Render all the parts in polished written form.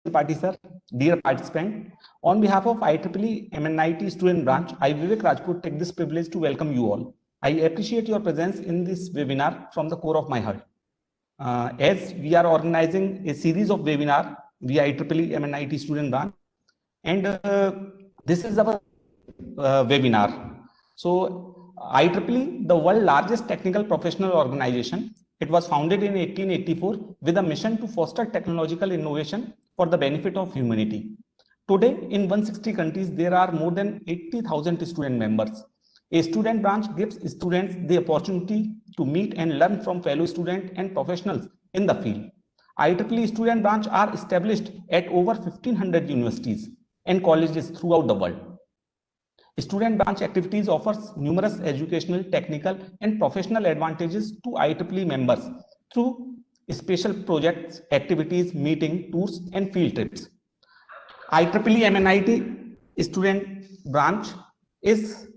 Tripathi sir, dear participant, on behalf of IEEE MNIT student branch, I Vivek Rajput take this privilege to welcome you all. I appreciate your presence in this webinar from the core of my heart. As we are organizing a series of webinar via IEEE MNIT student branch, and this is our webinar. So IEEE, the world's largest technical professional organization, it was founded in 1884 with a mission to foster technological innovation for the benefit of humanity. Today, in 160 countries, there are more than 80,000 student members. A student branch gives students the opportunity to meet and learn from fellow students and professionals in the field. IEEE student branch are established at over 1,500 universities and colleges throughout the world. Student branch activities offers numerous educational, technical, and professional advantages to IEEE members through special projects, activities, meeting, tours, and field trips. IEEE MNIT student branch is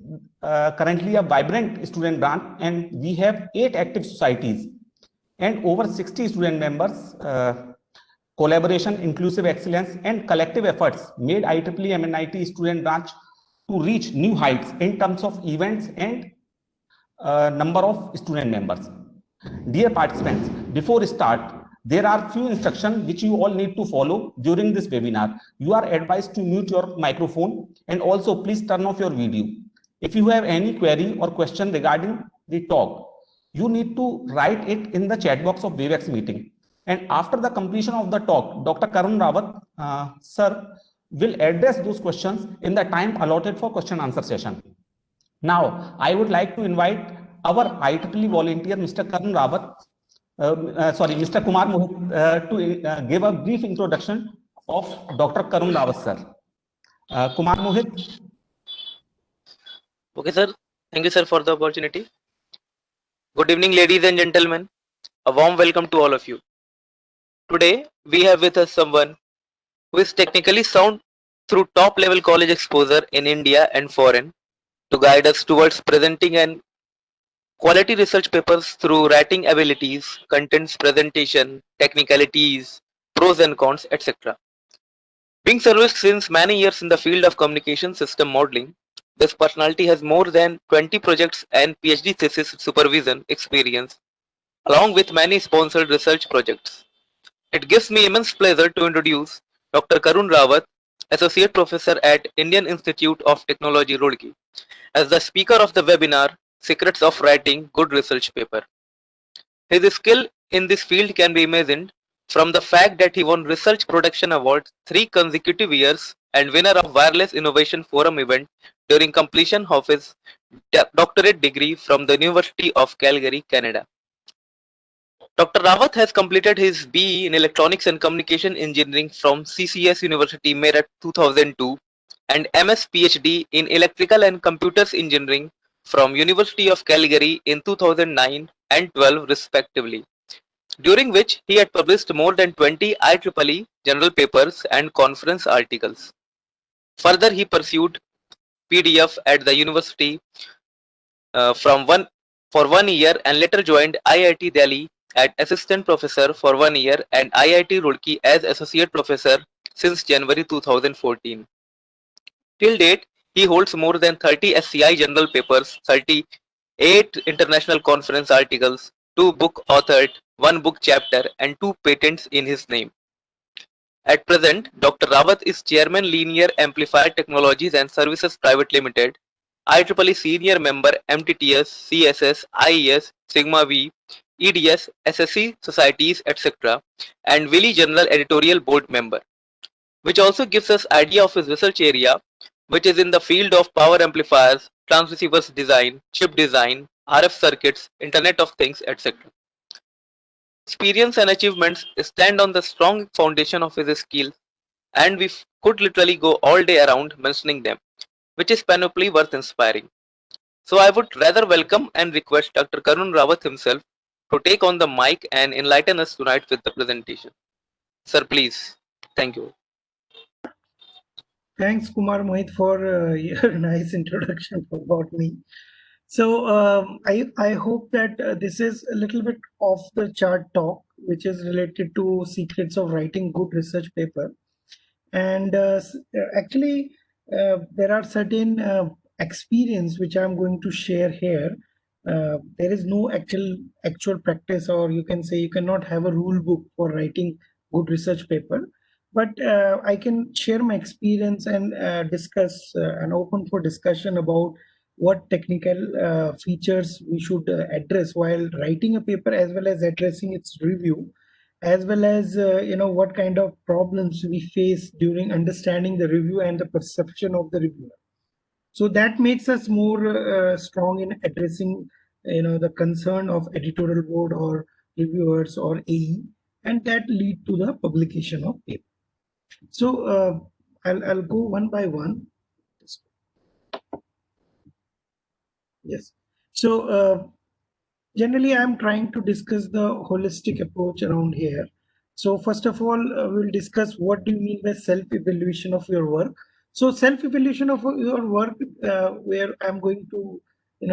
currently a vibrant student branch, and we have 8 active societies and over 60 student members. Collaboration, inclusive excellence, and collective efforts made IEEE MNIT student branch to reach new heights in terms of events and number of student members. Dear participants, before we start, there are few instructions which you all need to follow during this webinar. You are advised to mute your microphone and also please turn off your video. If you have any query or question regarding the talk, you need to write it in the chat box of Webex meeting. And after the completion of the talk, Dr. Karun Rawat, sir, will address those questions in the time allotted for question answer session. Now, I would like to invite our IEEE volunteer, Mr. Karun Rawat, Mr. Kumar Mohit, to give a brief introduction of Dr. Karun Rawat, sir. Kumar Mohit. Okay, sir. Thank you, sir, for the opportunity. Good evening, ladies and gentlemen. A warm welcome to all of you. Today, we have with us someone who is technically sound through top-level college exposure in India and foreign to guide us towards presenting and quality research papers through writing abilities, contents presentation, technicalities, pros and cons, etc. Being serviced since many years in the field of communication system modeling, this personality has more than 20 projects and PhD thesis supervision experience, along with many sponsored research projects. It gives me immense pleasure to introduce Dr. Karun Rawat, Associate Professor at Indian Institute of Technology, Roorkee, as the speaker of the webinar, Secrets of Writing Good Research Paper. His skill in this field can be imagined from the fact that he won Research Production Award 3 consecutive years and winner of Wireless Innovation Forum event during completion of his doctorate degree from the University of Calgary, Canada. Dr. Rawat has completed his BE in Electronics and Communication Engineering from CCS University, Meerut 2002 and MS PhD in Electrical and Computers Engineering from University of Calgary in 2009 and 12 respectively, during which he had published more than 20 IEEE journal papers and conference articles. Further, he pursued PDF at the university for 1 year and later joined IIT Delhi as assistant professor for 1 year and IIT Roorkee as associate professor since January 2014. Till date, he holds more than 30 SCI journal papers, 38 international conference articles, 2 book authored, 1 book chapter, and 2 patents in his name. At present, Dr. Rawat is Chairman Linear Amplifier Technologies and Services Private Limited, IEEE Senior Member MTTS, CSS, IES, Sigma V, EDS, SSC Societies, etc. and Willy General Editorial Board Member, which also gives us idea of his research area, which is in the field of power amplifiers, transceivers design, chip design, RF circuits, Internet of Things, etc. Experience and achievements stand on the strong foundation of his skills, and we could literally go all day around mentioning them, which is panoply worth inspiring. So I would rather welcome and request Dr. Karun Rawat himself to take on the mic and enlighten us tonight with the presentation. Sir, please. Thank you. Thanks, Kumar Mohit, for your nice introduction about me. So I hope that this is a little bit off the chart talk, which is related to secrets of writing good research paper. And actually, there are certain experience which I'm going to share here. There is no actual practice, or you can say you cannot have a rule book for writing good research paper. But I can share my experience and discuss and open for discussion about what technical features we should address while writing a paper, as well as addressing its review, as well as what kind of problems we face during understanding the review and the perception of the reviewer. So that makes us more strong in addressing the concern of editorial board or reviewers or AE, and that lead to the publication of paper. So I'll go one by one. Yes. So generally, I'm trying to discuss the holistic approach around here. So first of all, we'll discuss what do you mean by self-evaluation of your work. So self-evaluation of your work, where I'm going to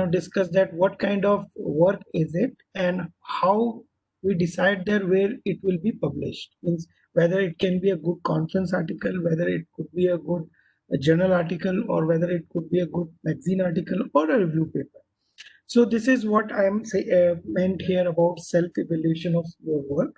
discuss that what kind of work is it and how we decide there where it will be published. Means whether it can be a good conference article, whether it could be a good journal article, or whether it could be a good magazine article or a review paper. So this is what I am meant here about self-evaluation of your work.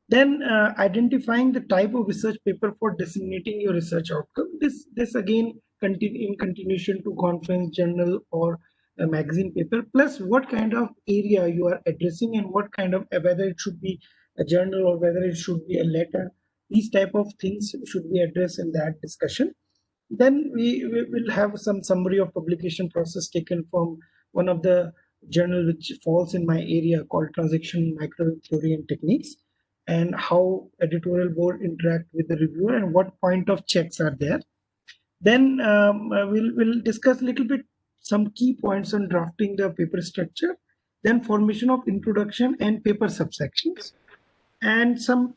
Then identifying the type of research paper for disseminating your research outcome. This again in continuation to conference, journal, or a magazine paper. Plus, what kind of area you are addressing and what kind of whether it should be a journal or whether it should be a letter. These type of things should be addressed in that discussion. Then we will have some summary of publication process taken from one of the journal which falls in my area called Transaction Microtheory Theory and Techniques, and how editorial board interact with the reviewer and what point of checks are there. Then we'll discuss a little bit some key points on drafting the paper structure, then formation of introduction and paper subsections, and some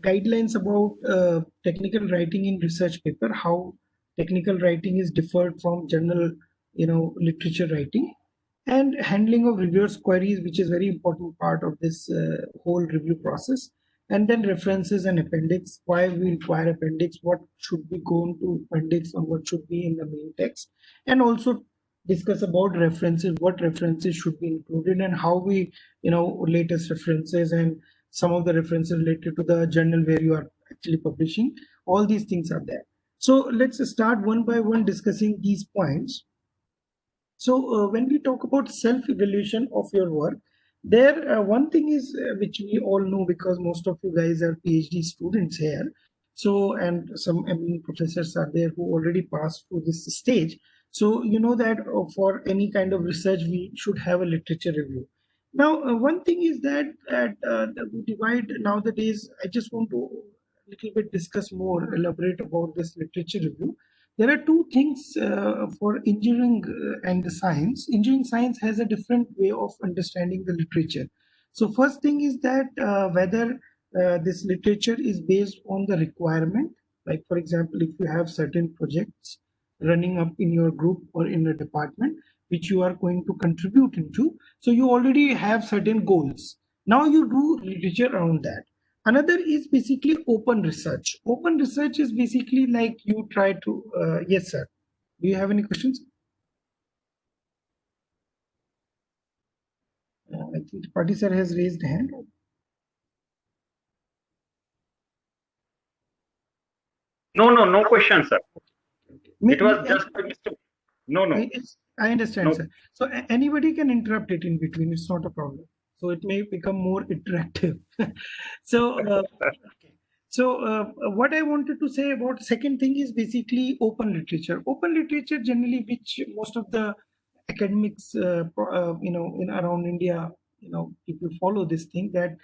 guidelines about technical writing in research paper, how technical writing is differed from general literature writing, and handling of reviewers queries, which is very important part of this whole review process. And then references and appendix, why we require appendix, what should be going to appendix or what should be in the main text, and also discuss about references, what references should be included, and how we latest references and some of the references related to the journal where you are actually publishing. All these things are there. So let's start one by one discussing these points. So when we talk about self-evaluation of your work, there one thing is which we all know, because most of you guys are PhD students here. So, and some professors are there who already passed through this stage. So you know that for any kind of research, we should have a literature review. Now, one thing is that we divide nowadays. I just want to a little bit discuss more, elaborate about this literature review. There are two things for engineering and the science. Engineering science has a different way of understanding the literature. So first thing is that whether this literature is based on the requirement. Like for example, if you have certain projects running up in your group or in a department which you are going to contribute into, so you already have certain goals. Now you do literature around that. Another is basically open research. Open research is basically like you try to, yes, sir. Do you have any questions? I think Party sir has raised a hand. No question, sir. It was just a mistake. No. I understand, No. sir. So anybody can interrupt it in between. It's not a problem. So it may become more interactive. So, okay. So what I wanted to say about second thing is basically open literature. Open literature generally, which most of the academics, in around India, people follow this thing that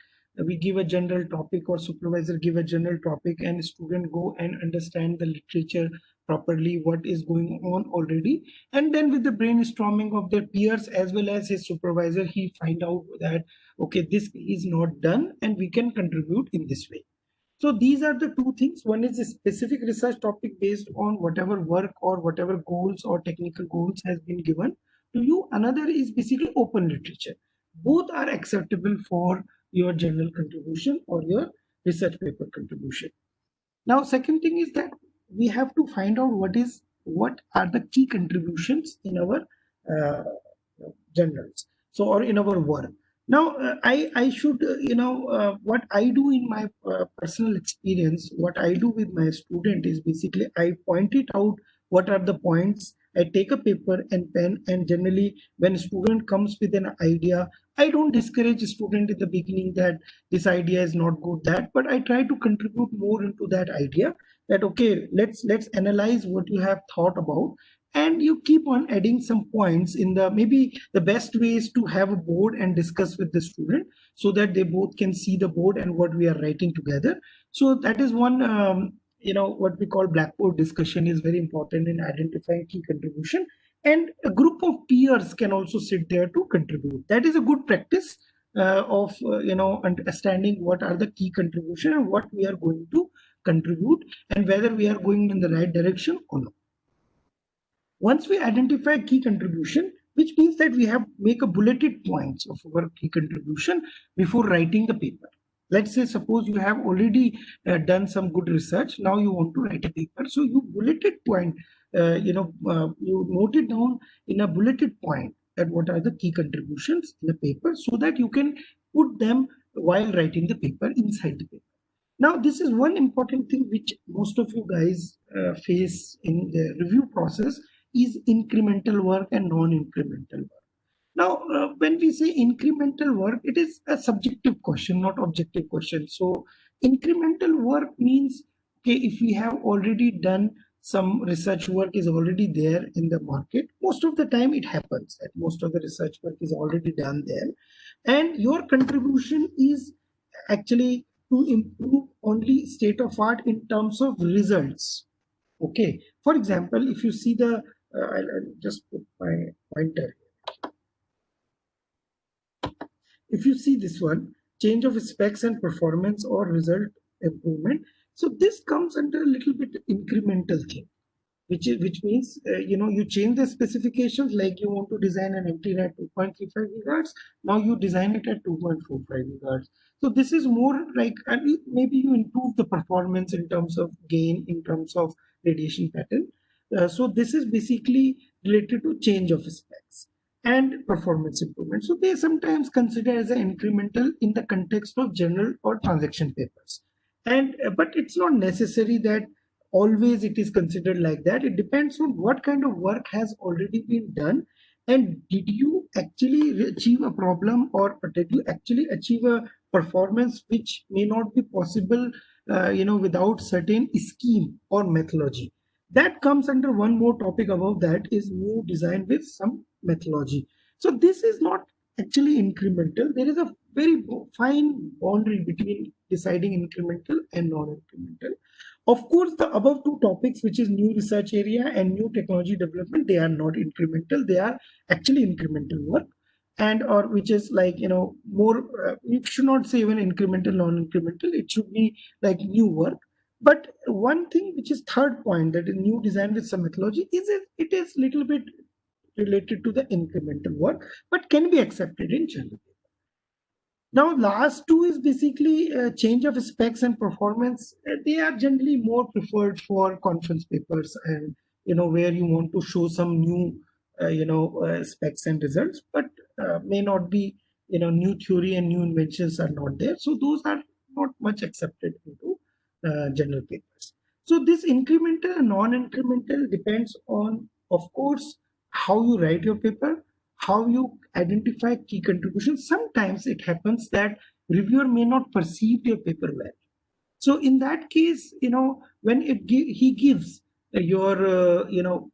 we give a general topic or supervisor give a general topic and student go and understand the literature properly, what is going on already, and then with the brainstorming of their peers as well as his supervisor, he find out that okay, this is not done and we can contribute in this way. So these are the two things. One is a specific research topic based on whatever work or whatever goals or technical goals has been given to you. Another is basically open literature. Both are acceptable for your journal contribution or your research paper contribution. Now, second thing is that we have to find out what are the key contributions in our uh, journals, so or in our work. Now, I should what I do in my personal experience, what I do with my student is basically I point it out what are the points. I take a paper and pen, and generally when a student comes with an idea, I don't discourage a student in the beginning that this idea is not good, that, but I try to contribute more into that idea, that okay, let's analyze what you have thought about, and you keep on adding some points in the, maybe the best way is to have a board and discuss with the student so that they both can see the board and what we are writing together. So that is one, what we call blackboard discussion is very important in identifying key contribution, and a group of peers can also sit there to contribute. That is a good practice of understanding what are the key contribution and what we are going to contribute, and whether we are going in the right direction or not. Once we identify key contribution, which means that we have make a bulleted points of our key contribution before writing the paper. Let's say, suppose you have already done some good research. Now you want to write a paper, so you bulleted point. You note it down in a bulleted point that what are the key contributions in the paper, so that you can put them while writing the paper inside the paper. Now, this is one important thing which most of you guys face in the review process is incremental work and non-incremental work. Now, when we say incremental work, it is a subjective question, not objective question. So incremental work means, okay, if we have already done some research work is already there in the market, most of the time it happens that most of the research work is already done there, and your contribution is actually to improve only state of art in terms of results. Okay, for example, if you see the I'll just put my pointer. If you see this one, change of specs and performance or result improvement, so this comes under a little bit incremental thing, which means you change the specifications, like you want to design an antenna at 2.35 gigahertz, now you design it at 2.45 gigahertz. So this is more like, and maybe you improve the performance in terms of gain, in terms of radiation pattern. So this is basically related to change of specs and performance improvement. So they sometimes consider as an incremental in the context of journal or transaction papers. And but it's not necessary that always it is considered like that. It depends on what kind of work has already been done, and did you actually achieve a problem, or did you actually achieve a performance which may not be possible without certain scheme or methodology. That comes under one more topic above that is new design with some methodology. So this is not actually incremental. There is a very fine boundary between deciding incremental and non-incremental. Of course, the above two topics, which is new research area and new technology development, they are not incremental. They are actually incremental work, and or which is like more. You should not say even incremental, non-incremental. It should be like new work. But one thing which is third point, that is new design with some methodology, it is little bit related to the incremental work, but can be accepted in general. Now, last two is basically change of specs and performance. They are generally more preferred for conference papers, and where you want to show some new specs and results, but may not be new theory and new inventions are not there. So those are not much accepted into journal papers. So this incremental and non-incremental depends on, of course, how you write your paper, how you identify key contributions. Sometimes it happens that reviewer may not perceive your paper well. So in that case, when he gives your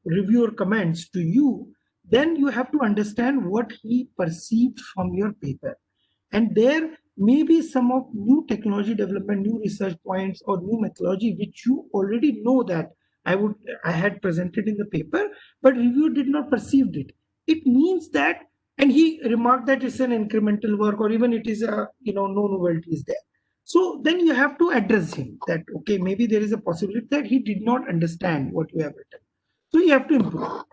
reviewer comments to you, then you have to understand what he perceived from your paper, and there may be some of new technology development, new research points, or new methodology which you already know that I had presented in the paper, but reviewer did not perceive it. It means that, and he remarked that it's an incremental work, or even it is a no novelty is there. So then you have to address him that, okay, maybe there is a possibility that he did not understand what you have written. So you have to improve.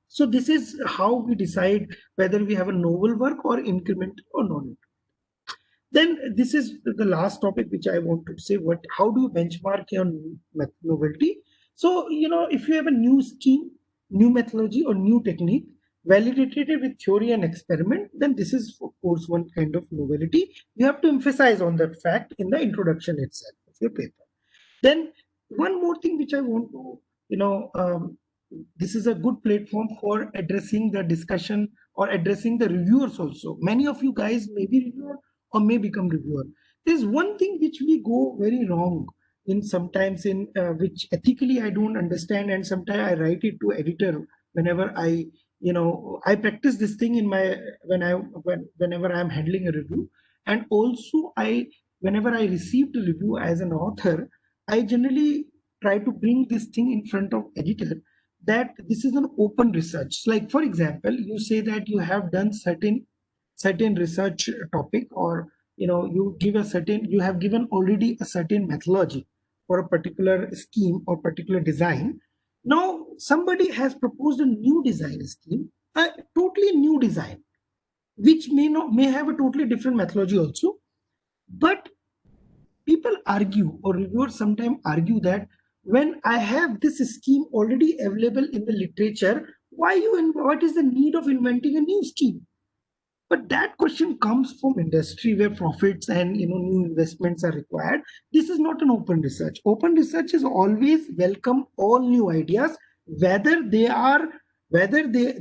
So this is how we decide whether we have a novel work or incremental or non-incremental. Then this is the last topic which I want to say. How do you benchmark your novelty? So, if you have a new scheme, new methodology, or new technique validated with theory and experiment, then this is of course one kind of novelty. You have to emphasize on that fact in the introduction itself of your paper. Then one more thing which I want to, this is a good platform for addressing the discussion or addressing the reviewers also. Many of you guys may be reviewer or may become reviewer. There's one thing which we go very wrong in sometimes in which ethically I don't understand, and sometimes I write it to editor whenever I practice this thing in my whenever I'm handling a review, and also whenever I receive the review as an author, I generally try to bring this thing in front of editor that this is an open research. Like for example, you say that you have done certain research topic, or you have given already a certain methodology for a particular scheme or particular design. Now somebody has proposed a new design scheme, a totally new design, which may have a totally different methodology also. But people argue, or reviewers sometimes argue, that when I have this scheme already available in the literature, what is the need of inventing a new scheme? But that question comes from industry where profits and new investments are required. This is not an open research. Open research is always welcome all new ideas, whether there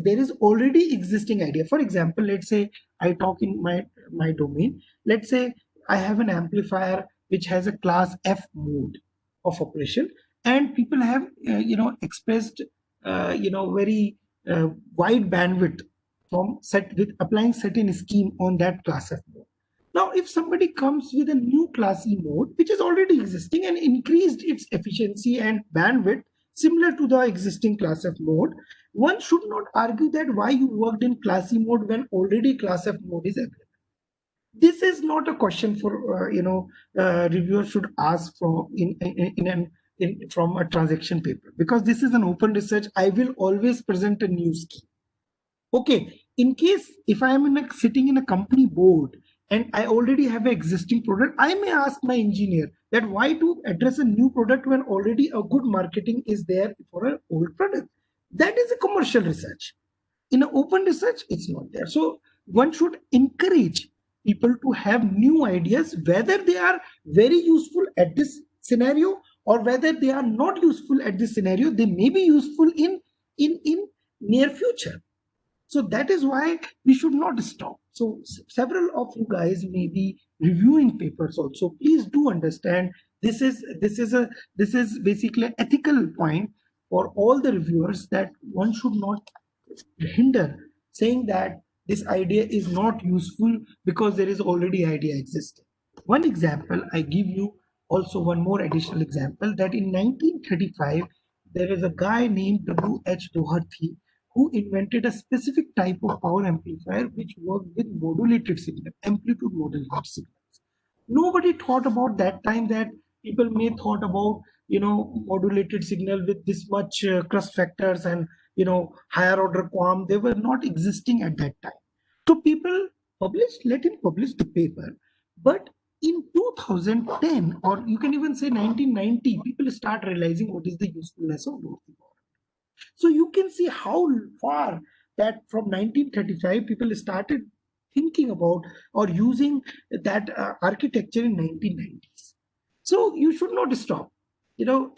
is already existing idea. For example, let's say I talk in my domain. Let's say I have an amplifier which has a class F mode of operation, and people have expressed very wide bandwidth from applying certain scheme on that class F mode. Now, if somebody comes with a new class E mode, which is already existing and increased its efficiency and bandwidth similar to the existing class F mode, one should not argue that why you worked in class E mode when already class F mode is available. This is not a question for reviewer should ask from from a transaction paper, because this is an open research. I will always present a new scheme. Okay, in case if I am sitting in a company board and I already have an existing product, I may ask my engineer that why to address a new product when already a good marketing is there for an old product. That is a commercial research. In an open research, it's not there. So one should encourage people to have new ideas, whether they are very useful at this scenario or whether they are not useful at this scenario. They may be useful in near future. So that is why we should not stop. So several of you guys may be reviewing papers also. Please do understand this is basically an ethical point for all the reviewers, that one should not hinder saying that this idea is not useful because there is already idea existing. One example I give you, also one more additional example, that in 1935 there is a guy named W.H. Doherty who invented a specific type of power amplifier which worked with modulated signal, amplitude modulated signals. Nobody thought about that time that people may thought about modulated signal with this much crust factors and higher order QAM. They were not existing at that time. So people let him publish the paper. But in 2010, or you can even say 1990, people start realizing what is the usefulness of Doherty power. So you can see how far that from 1935 people started thinking about or using that architecture in 1990s. So you should not stop.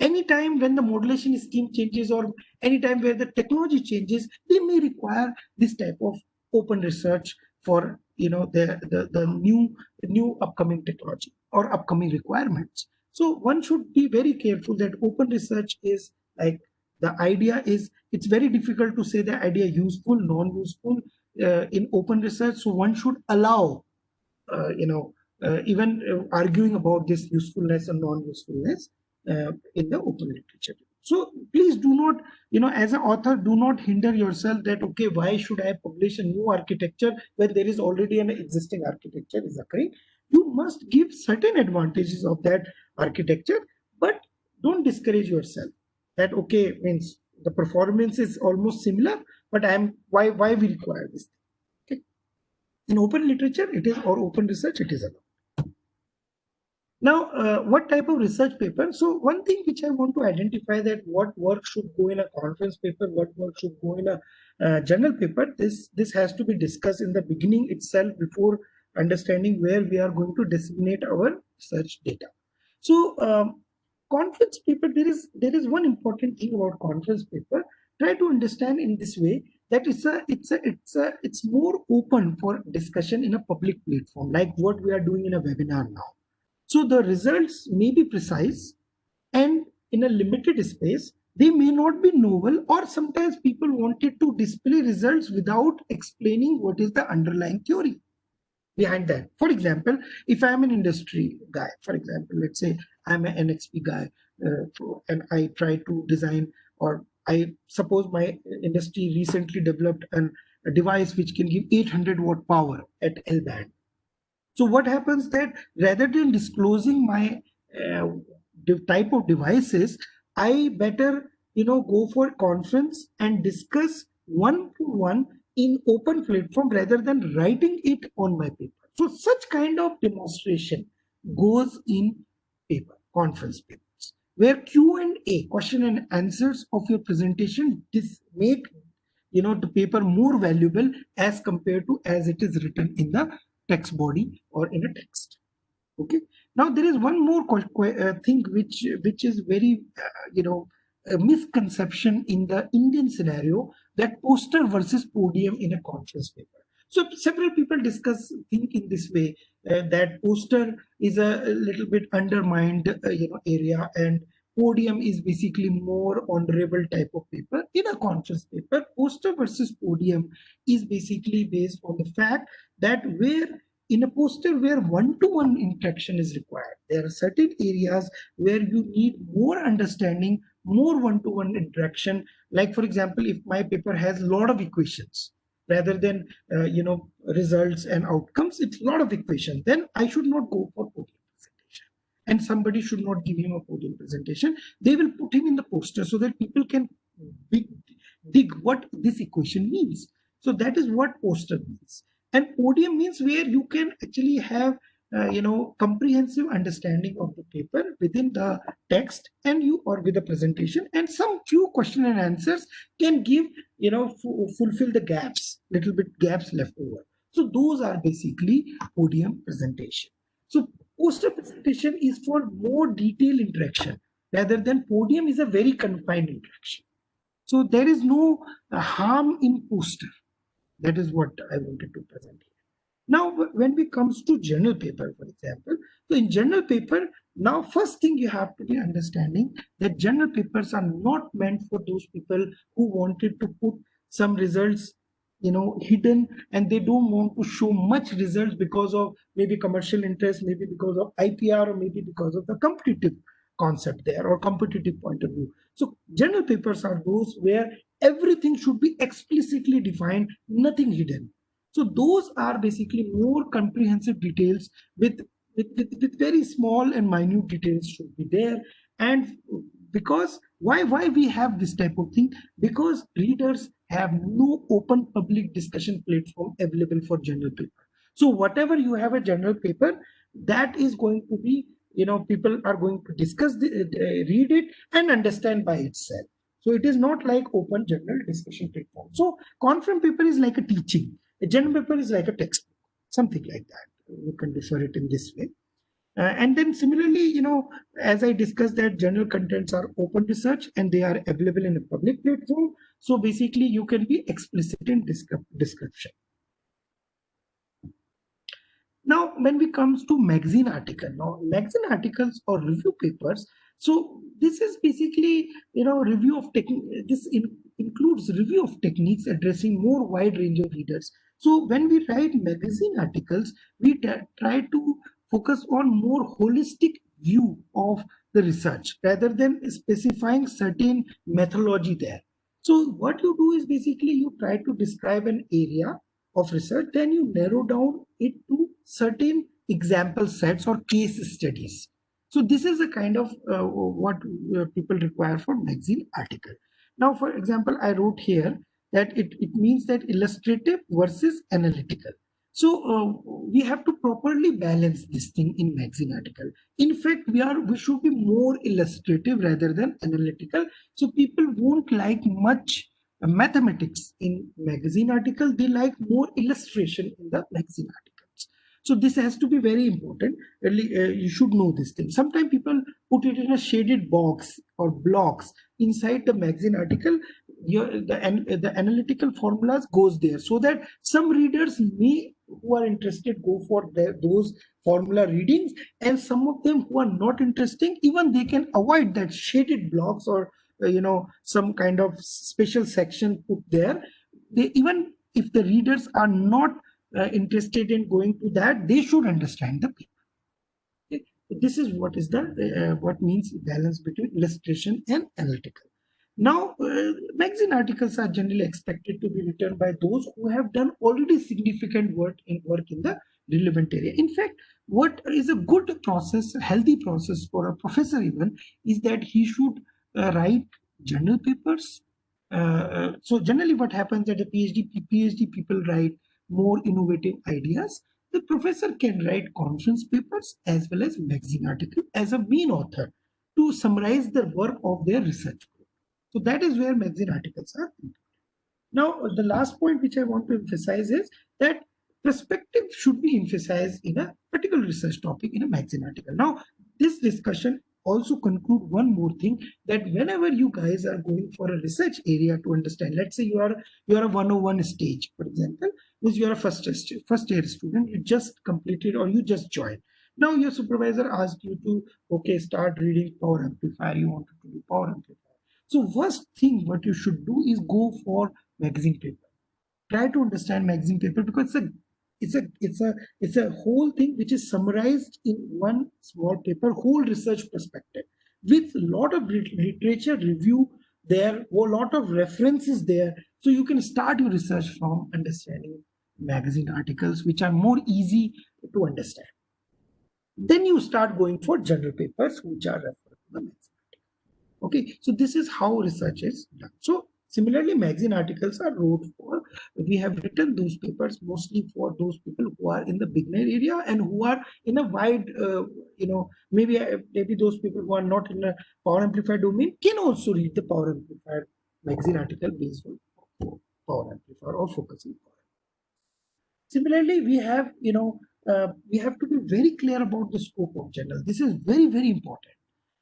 Anytime when the modulation scheme changes or anytime where the technology changes, they may require this type of open research for the new upcoming technology or upcoming requirements. So one should be very careful that open research is like, the idea is, it's very difficult to say the idea useful, non-useful in open research. So one should allow, even arguing about this usefulness and non-usefulness in the open literature. So please do not, as an author, do not hinder yourself that, okay, why should I publish a new architecture when there is already an existing architecture is occurring? You must give certain advantages of that architecture, but don't discourage yourself. That okay means the performance is almost similar, but why we require this? Okay. In open literature, it is, or open research, it is allowed. Now, what type of research paper? So one thing which I want to identify, that what work should go in a conference paper, what work should go in a journal paper. This has to be discussed in the beginning itself before understanding where we are going to disseminate our research data. So conference paper, there is one important thing about conference paper. Try to understand in this way that it's more open for discussion in a public platform, like what we are doing in a webinar now. So the results may be precise, and in a limited space, they may not be novel, or sometimes people wanted to display results without explaining what is the underlying theory behind that. For example, if I'm an industry guy, for example, let's say I'm an NXP guy, and I try to design, or I suppose my industry recently developed a device which can give 800-watt power at L band. So what happens that rather than disclosing my type of devices, I better go for a conference and discuss one-to-one in open platform rather than writing it on my paper. So such kind of demonstration goes in paper, conference papers, where Q&A, question and answers of your presentation, make the paper more valuable as compared to as it is written in the text body or in a text. Okay. Now there is one more thing which is very a misconception in the Indian scenario, that poster versus podium in a conference paper. So several people think in this way, that poster is a little bit undermined area, and podium is basically more honorable type of paper. In a conference paper, poster versus podium is basically based on the fact that where in a poster where one-to-one interaction is required, there are certain areas where you need more understanding, more one-to-one interaction. Like for example, if my paper has a lot of equations rather than results and outcomes, it's a lot of equations, then I should not go for podium presentation, and somebody should not give him a podium presentation. They will put him in the poster so that people can dig what this equation means. So that is what poster means. And podium means where you can actually have comprehensive understanding of the paper within the text, and or with the presentation, and some few question and answers can give fulfill the gaps, little bit gaps left over. So those are basically podium presentation. So poster presentation is for more detailed interaction, rather than podium is a very confined interaction. So there is no harm in poster. That is what I wanted to present here. Now, when it comes to journal paper, for example, so in journal paper, now first thing you have to be understanding that journal papers are not meant for those people who wanted to put some results hidden, and they don't want to show much results because of maybe commercial interest, maybe because of IPR, or maybe because of the competitive concept there or competitive point of view. So journal papers are those where everything should be explicitly defined, nothing hidden. So those are basically more comprehensive details with very small and minute details should be there. And because why we have this type of thing? Because readers have no open public discussion platform available for journal paper. So whatever you have a journal paper, that is going to be, people are going to discuss, read it and understand by itself. So it is not like open journal discussion platform. So conference paper is like a teaching. A journal paper is like a textbook, something like that. You can refer it in this way. And then similarly, as I discussed, that journal contents are open research and they are available in a public platform. So basically you can be explicit in description. Now, when it comes to magazine articles or review papers, so this is basically, review of this includes review of techniques addressing more wide range of readers. So when we write magazine articles, we try to focus on more holistic view of the research rather than specifying certain methodology there. So what you do is basically you try to describe an area of research, then you narrow down it to certain example sets or case studies. So this is a kind of what people require for magazine article. Now, for example, I wrote here that it means that illustrative versus analytical. So we have to properly balance this thing in magazine article. In fact, we should be more illustrative rather than analytical. So people won't like much mathematics in magazine article. They like more illustration in the magazine articles. So this has to be very important. You should know this thing. Sometimes people put it in a shaded box or blocks inside the magazine article. The analytical formulas goes there, so that some readers may, who are interested, go for those formula readings, and some of them who are not interesting, even they can avoid that shaded blocks or some kind of special section put there. They, even if the readers are not interested in going to that, they should understand the paper. Okay? This is what is the what means balance between illustration and analytical. Now, magazine articles are generally expected to be written by those who have done already significant work in the relevant area. In fact, what is a good process, a healthy process for a professor even, is that he should write journal papers. So generally what happens that the PhD people write more innovative ideas. The professor can write conference papers as well as magazine article as a main author to summarize the work of their research group. So that is where magazine articles are important. Now, the last point which I want to emphasize is that perspective should be emphasized in a particular research topic in a magazine article. Now, this discussion also conclude one more thing, that whenever you guys are going for a research area to understand, let's say you are a 101 stage, for example, which you are a first year student, you just completed or you just joined. Now your supervisor asked you to start reading power amplifier. You wanted to do power amplifier. So first thing what you should do is go for magazine paper. Try to understand magazine paper, because it's a whole thing which is summarized in one small paper, whole research perspective with a lot of literature review there, a lot of references there. So you can start your research from understanding magazine articles, which are more easy to understand. Then you start going for journal papers, which are referred to the magazine. Okay, so this is how research is done. So similarly, magazine articles are wrote for, we have written those papers mostly for those people who are in the beginner area and who are in a wide, maybe those people who are not in a power amplifier domain can also read the power amplifier magazine article based on power amplifier or focusing power. Similarly, we have, we have to be very clear about the scope of journal. This is very, very important,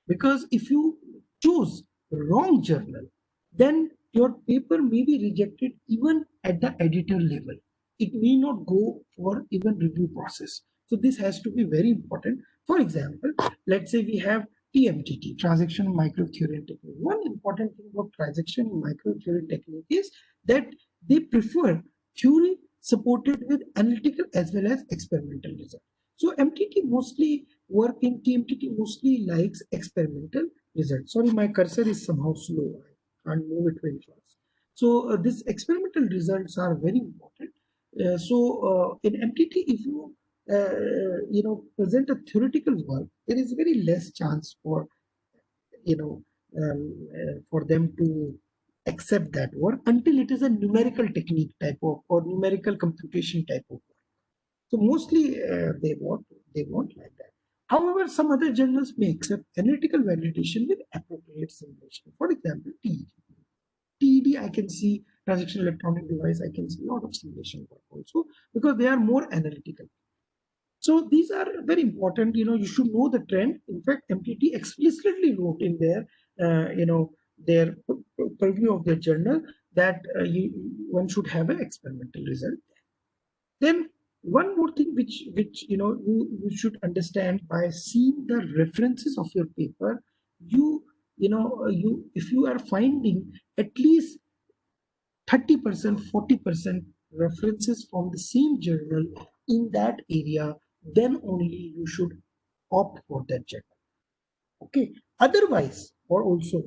because if you choose wrong journal, then your paper may be rejected even at the editor level. It may not go for even review process. So this has to be very important. For example, let's say we have TMTT, transaction microtheory technique. One important thing about transaction microtheory technique is that they prefer theory supported with analytical as well as experimental results. So MTT mostly work in TMTT mostly likes experimental results. Sorry, my cursor is somehow slow. I can't move it very fast. So these experimental results are very important. In MTT, if you present a theoretical work, there is very less chance for for them to accept that work until it is a numerical technique type of or numerical computation type of work. So mostly they won't like that. However, some other journals may accept analytical validation with appropriate simulation. For example, TED. TED, I can see transaction electronic device, I can see a lot of simulation work also, because they are more analytical. So these are very important. You should know the trend. In fact, MTT explicitly wrote in their their purview of their journal that one should have an experimental result. Then one more thing which you should understand by seeing the references of your paper, if you are finding at least 30%, 40% references from the same journal in that area, then only you should opt for that journal. Okay. Otherwise, or also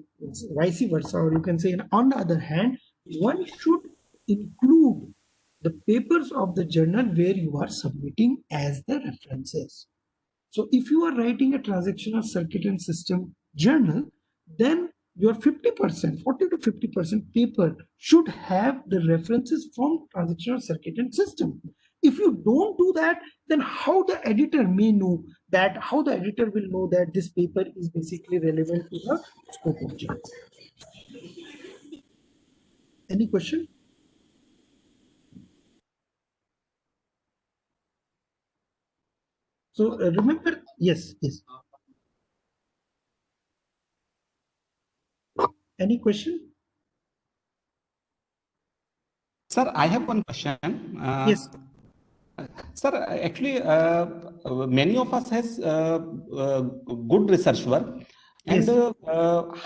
vice versa, or you can say on the other hand, one should include the papers of the journal where you are submitting as the references. So if you are writing a transactional circuit and system journal, then your 50%, 40 to 50% paper should have the references from transactional circuit and system. If you don't do that, then how the editor may know that, how the editor will know that this paper is basically relevant to the scope of job? Any question? So remember, yes. Any question? Sir, I have one question. Yes. Sir, actually, many of us has good research work, and Yes.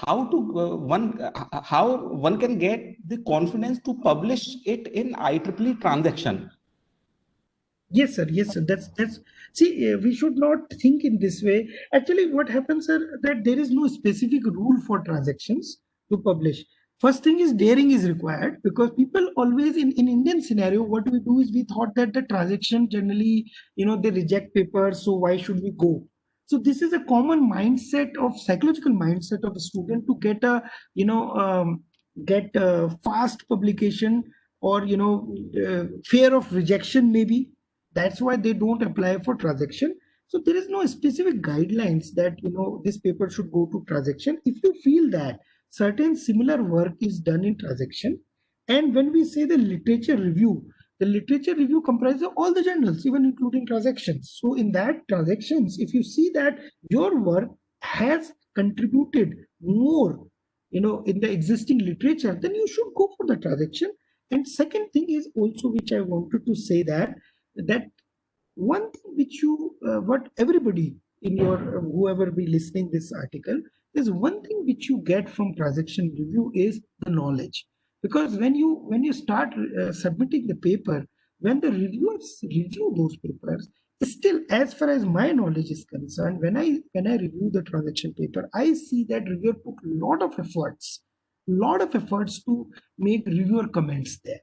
how one can get the confidence to publish it in IEEE transaction. Yes, sir. Yes, sir. That's. See, we should not think in this way. Actually, what happens, sir, that there is no specific rule for transactions to publish. First thing is daring is required, because people always in Indian scenario, what we do is we thought that the transaction generally, they reject papers, so why should we go? So this is a common mindset of psychological mindset of a student to get a get a fast publication, or fear of rejection maybe. That's why they don't apply for transaction. So there is no specific guidelines that this paper should go to transaction. If you feel that certain similar work is done in transaction, and when we say the literature review comprises of all the journals, even including transactions. So in that transactions, if you see that your work has contributed more in the existing literature, then you should go for the transaction. And second thing is also, which I wanted to say, that one thing which what everybody in your whoever be listening this article, there's one thing which you get from transaction review is the knowledge. Because when you start submitting the paper, when the reviewers review those papers, still, as far as my knowledge is concerned, when I review the transaction paper, I see that reviewer took lot of efforts to make reviewer comments there,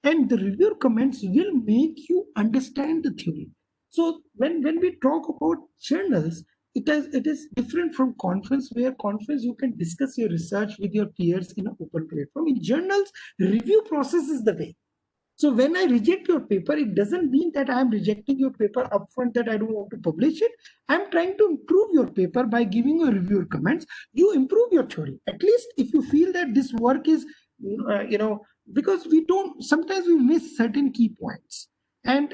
and the reviewer comments will make you understand the theory. So when we talk about journals, it is different from conference, where conference you can discuss your research with your peers in an open platform. In journals, review process is the way. So when I reject your paper, it doesn't mean that I am rejecting your paper upfront, that I don't want to publish it. I'm trying to improve your paper by giving you reviewer comments. You improve your theory. At least if you feel that this work is, because sometimes we miss certain key points. And,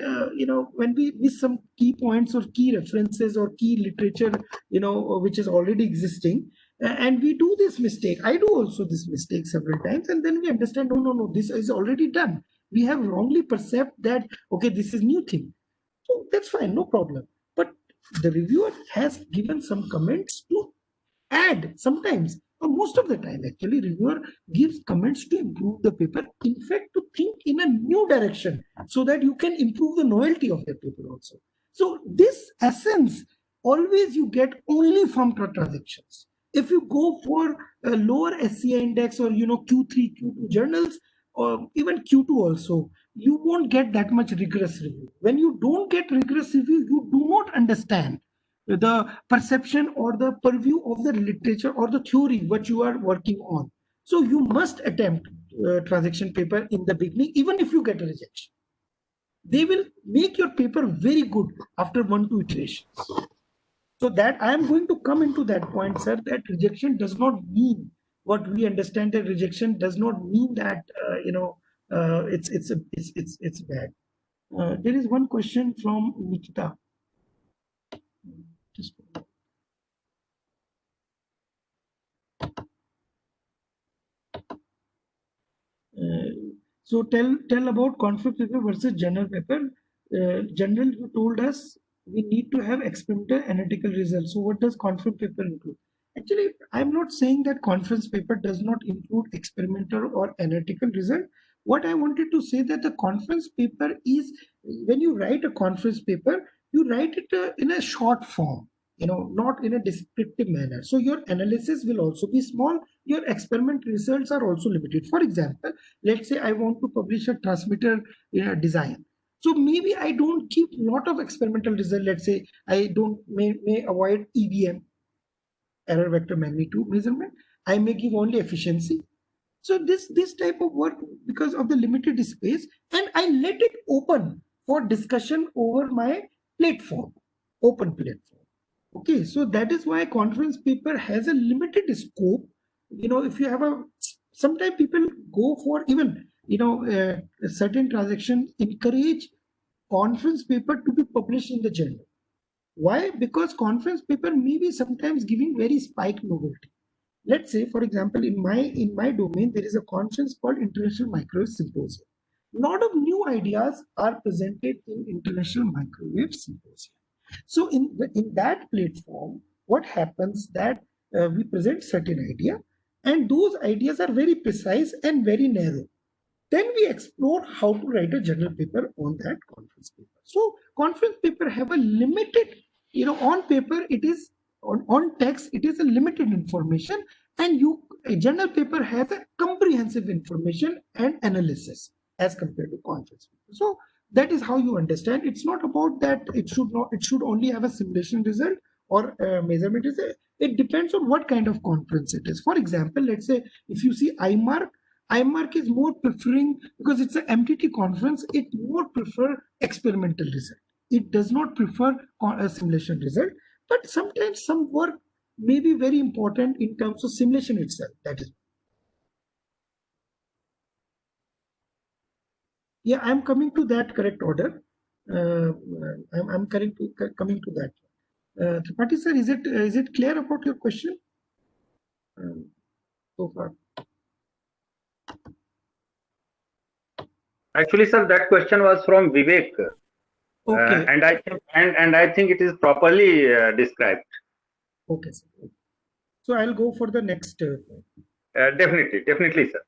when we miss some key points or key references or key literature, which is already existing, and we do this mistake. I do also this mistake several times. And then we understand, no, this is already done. We have wrongly perceived that, okay, this is new thing. So that's fine, no problem. But the reviewer has given some comments to add sometimes, or most of the time actually, reviewer gives comments to improve the paper. In fact, to think in a new direction, so that you can improve the novelty of the paper also. So this essence always you get only from transactions. If you go for a lower SCI index, or Q3, Q2 journals, or even Q2 also, you won't get that much rigorous review. When you don't get rigorous review, you do not understand the perception or the purview of the literature or the theory what you are working on. So you must attempt transaction paper in the beginning, even if you get a rejection. They will make your paper very good after 1-2 iterations. So that I am going to come into that point, sir, that rejection does not mean what we understand. That rejection does not mean that it's bad. There is one question from Nikita. Just so tell about conflict paper versus journal paper. General, you told us we need to have experimental analytical results. So what does conflict paper include? Actually, I'm not saying that conference paper does not include experimental or analytical result. What I wanted to say that the conference paper is, when you write a conference paper, you write it in a short form, not in a descriptive manner. So your analysis will also be small. Your experiment results are also limited. For example, let's say I want to publish a transmitter design. So maybe I don't give a lot of experimental result. Let's say I may avoid EVM, error vector magnitude measurement. I may give only efficiency. So this type of work, because of the limited space, and I let it open for discussion over my platform, open platform. Okay, so that is why conference paper has a limited scope. If you have sometimes people go for even, a certain transaction encourage conference paper to be published in the journal. Why? Because conference paper may be sometimes giving very spike novelty. Let's say, for example, in my domain, there is a conference called International Microwave Symposium. A lot of new ideas are presented in International Microwave Symposium. So in that platform, what happens that we present certain idea, and those ideas are very precise and very narrow. Then we explore how to write a journal paper on that conference paper. So conference paper have a limited, on paper it is on text it is a limited information, and a journal paper has a comprehensive information and analysis as compared to conference paper. So that is how you understand. It's not about that it should only have a simulation result or measurement result. It depends on what kind of conference it is. For example, let's say if you see IMARC is more preferring, because it's an MTT conference, it more prefer experimental result. It does not prefer a simulation result, but sometimes some work may be very important in terms of simulation itself. That is. Yeah, I'm coming to that correct order. I'm coming to that. Tripathi sir, is it clear about your question so far? Actually, sir, that question was from Vivek. Okay. And I think it is properly described. Okay, sir. So I'll go for the next. Definitely, sir.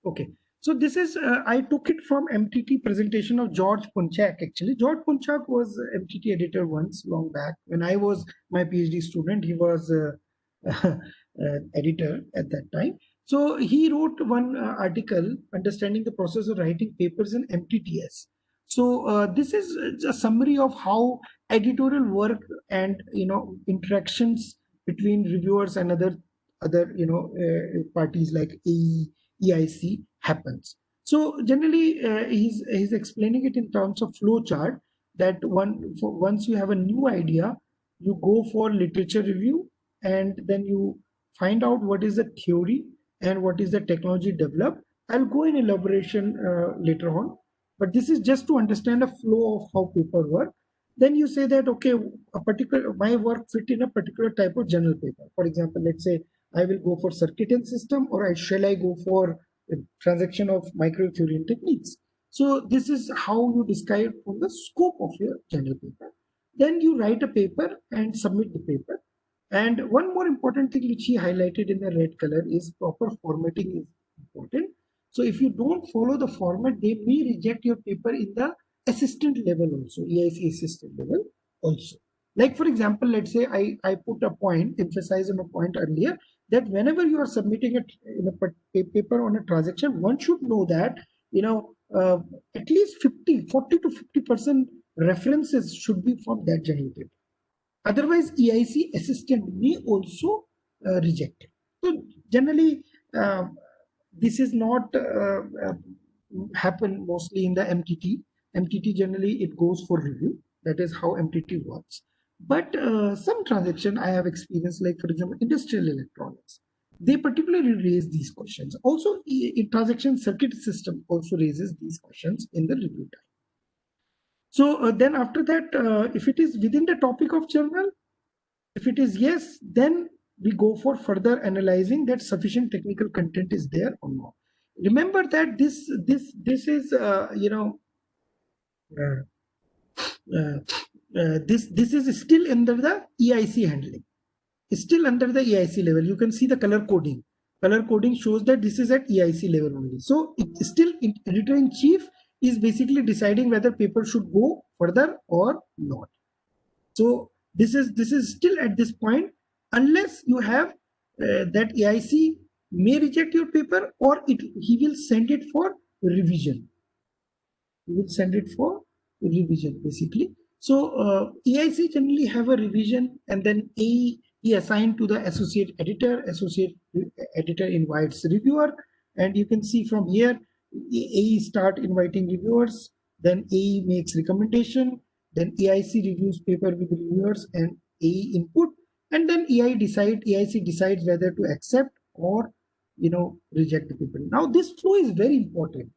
Okay. So this is, I took it from MTT presentation of George Punchak. Actually, George Punchak was MTT editor once long back. When I was my PhD student, he was editor at that time. So he wrote one article, Understanding the Process of Writing Papers in MTTS. So this is a summary of how editorial work and interactions between reviewers and other parties like AE, EIC happens. So generally, he's explaining it in terms of flow chart. That once you have a new idea, you go for literature review, and then you find out what is the theory and what is the technology developed. I'll go in elaboration later on, but this is just to understand the flow of how paper work. Then you say that, okay, my work fit in a particular type of journal paper. For example, let's say I will go for circuit and system, or shall I go for a transaction of microwave theory and techniques? So this is how you describe on the scope of your journal paper. Then you write a paper and submit the paper. And one more important thing which he highlighted in the red color is proper formatting is important. So if you don't follow the format, they may reject your paper in the assistant level also, EIC assistant level also. Like for example, let's say I put a point, emphasize on a point earlier, that whenever you are submitting a paper on a transaction, one should know that at least 40 to 50% references should be from that journal paper. Otherwise, EIC assistant may also reject it. So generally, this is not happen mostly in the MTT. MTT generally it goes for review. That is how MTT works. But some transaction I have experienced, like for example, industrial electronics, they particularly raise these questions. Also, transaction circuit system also raises these questions in the review time. So then after that, if it is within the topic of journal, if it is yes, then we go for further analyzing that sufficient technical content is there or not. Remember that this is this is still under the EIC handling. It's still under the EIC level. You can see the color coding. Color coding shows that this is at EIC level only. So it still editor-in-chief is basically deciding whether paper should go further or not. So this is still at this point, unless you have that EIC may reject your paper, or he will send it for revision. He will send it for revision basically. So EIC generally have a revision, and then AE he assigned to the associate editor. Associate editor invites reviewer, and you can see from here AE start inviting reviewers. then AE makes recommendation, then AIC reviews paper with reviewers and AE input, and then AIC decides whether to accept or reject the paper. Now this flow is very important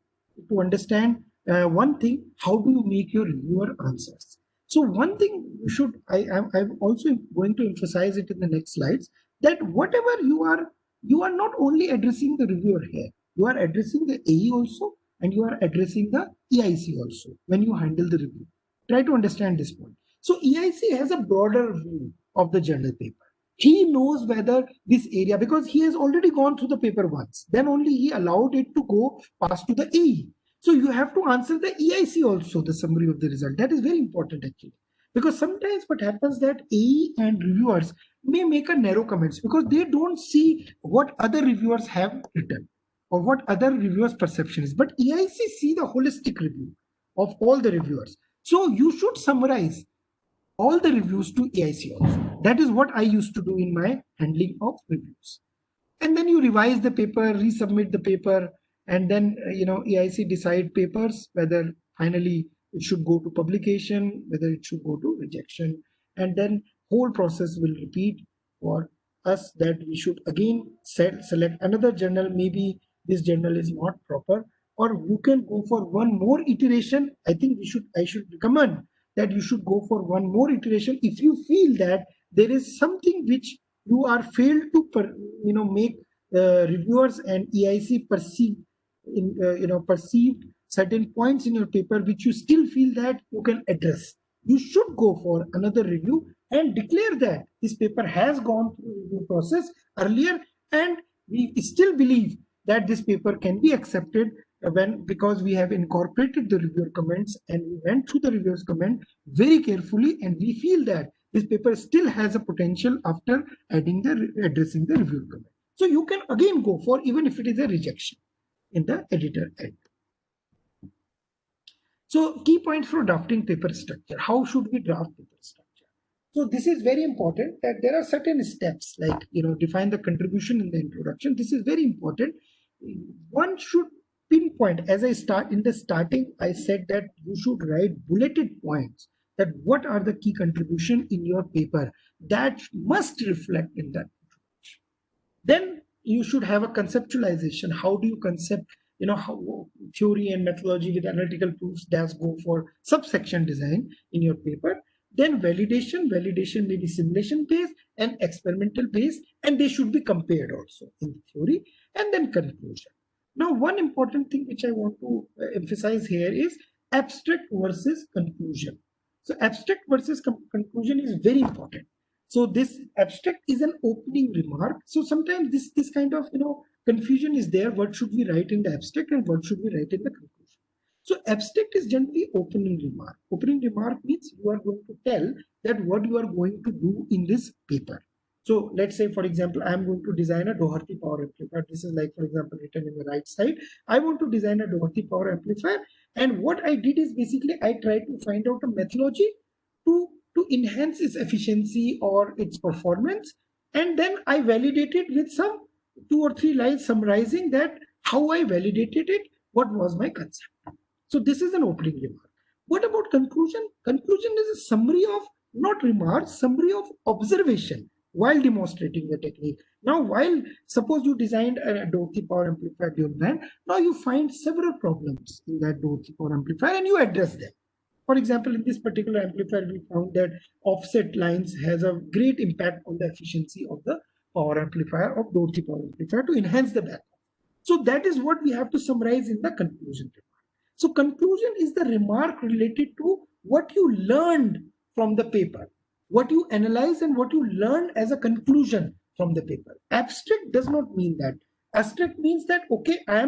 to understand. One thing, how do you make your reviewer answers? So one thing you should, I'm also going to emphasize it in the next slides, that whatever you are not only addressing the reviewer here, you are addressing the AE also, and you are addressing the EIC also when you handle the review. Try to understand this point. So EIC has a broader view of the journal paper. He knows whether this area, because he has already gone through the paper once, then only he allowed it to go past to the AE. So you have to answer the EIC also, the summary of the result. That is very important actually. Because sometimes what happens that AE and reviewers may make a narrow comments because they don't see what other reviewers have written or what other reviewers' perception is. But EIC see the holistic review of all the reviewers. So you should summarize all the reviews to EIC also. That is what I used to do in my handling of reviews. And then you revise the paper, resubmit the paper, and then EIC decide papers whether finally it should go to publication, whether it should go to rejection, and then whole process will repeat for us that we should again select another journal. Maybe this journal is not proper, or you can go for one more iteration. I think I should recommend that you should go for one more iteration if you feel that there is something which you are failed to make reviewers and EIC perceived certain points in your paper which you still feel that you can address. You should go for another review and declare that this paper has gone through the review process earlier, and we still believe that this paper can be accepted because we have incorporated the reviewer comments and we went through the reviewer's comment very carefully, and we feel that this paper still has a potential after addressing the reviewer comment. So you can again go for, even if it is a rejection in the editor end. So key points for drafting paper structure. How should we draft paper structure? So this is very important, that there are certain steps like define the contribution in the introduction. This is very important. One should pinpoint, as I starting, I said that you should write bulleted points, that what are the key contribution in your paper that must reflect in that introduction. Then you should have a conceptualization. How do you concept, how theory and methodology with analytical proofs does go for subsection design in your paper. Then validation may be simulation based and experimental based, and they should be compared also in theory. And then conclusion. Now, one important thing which I want to emphasize here is abstract versus conclusion. So abstract versus conclusion is very important. So this abstract is an opening remark. So sometimes this kind of confusion is there. What should we write in the abstract and what should we write in the conclusion? So abstract is generally opening remark. Opening remark means you are going to tell that what you are going to do in this paper. So let's say, for example, I am going to design a Doherty power amplifier. This is like, for example, written in the right side. I want to design a Doherty power amplifier. And what I did is basically I tried to find out a methodology to enhance its efficiency or its performance. And then I validated with some 2 or 3 lines summarizing that how I validated it, what was my concept. So this is an opening remark. What about conclusion? Conclusion is a summary of, not remarks, summary of observation while demonstrating the technique. Now, suppose you designed a Doherty power amplifier during that, now you find several problems in that Doherty power amplifier and you address them. For example, in this particular amplifier, we found that offset lines has a great impact on the efficiency of the power amplifier of Doherty power amplifier to enhance the backup. So that is what we have to summarize in the conclusion remark. So conclusion is the remark related to what you learned from the paper, what you analyze and what you learn as a conclusion from the paper. Abstract does not mean that. Abstract means that, okay, I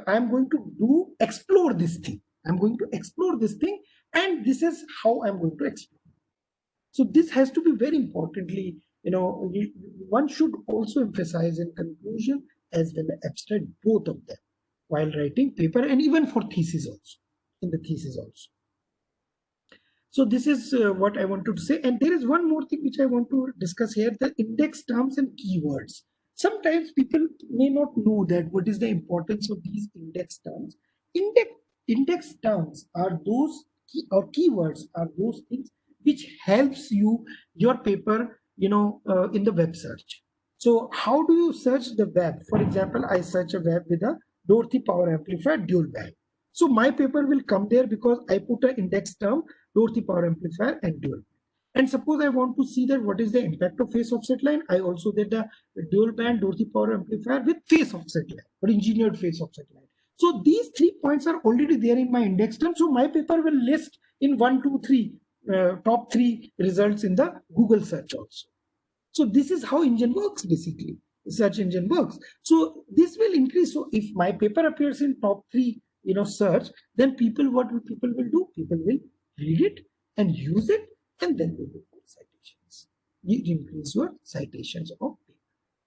am going to explore this thing. I'm going to explore this thing, and this is how I'm going to explore. So this has to be very importantly, one should also emphasize in conclusion as well as abstract, both of them, while writing paper and even for thesis also, in the thesis also. So this is what I wanted to say. And there is one more thing which I want to discuss here, the index terms and keywords. Sometimes people may not know that what is the importance of these index terms. Index index terms are those or keywords are those things which helps you your paper, in the web search. So how do you search the web? For example, I search a web with a Dorothy power amplifier dual band. So my paper will come there because I put an index term Dorothy power amplifier and dual band. And suppose I want to see that what is the impact of phase offset line, I also did the dual band Dorothy power amplifier with phase offset line or engineered phase offset line. So these 3 points are already there in my index term. So my paper will list in 1, 2, 3, top 3 results in the Google search also. So this is how engine works, basically. Search engine works. So this will increase. So if my paper appears in top 3, search, then what will people will do? People will read it and use it, and then they will do citations. You increase your citations of paper.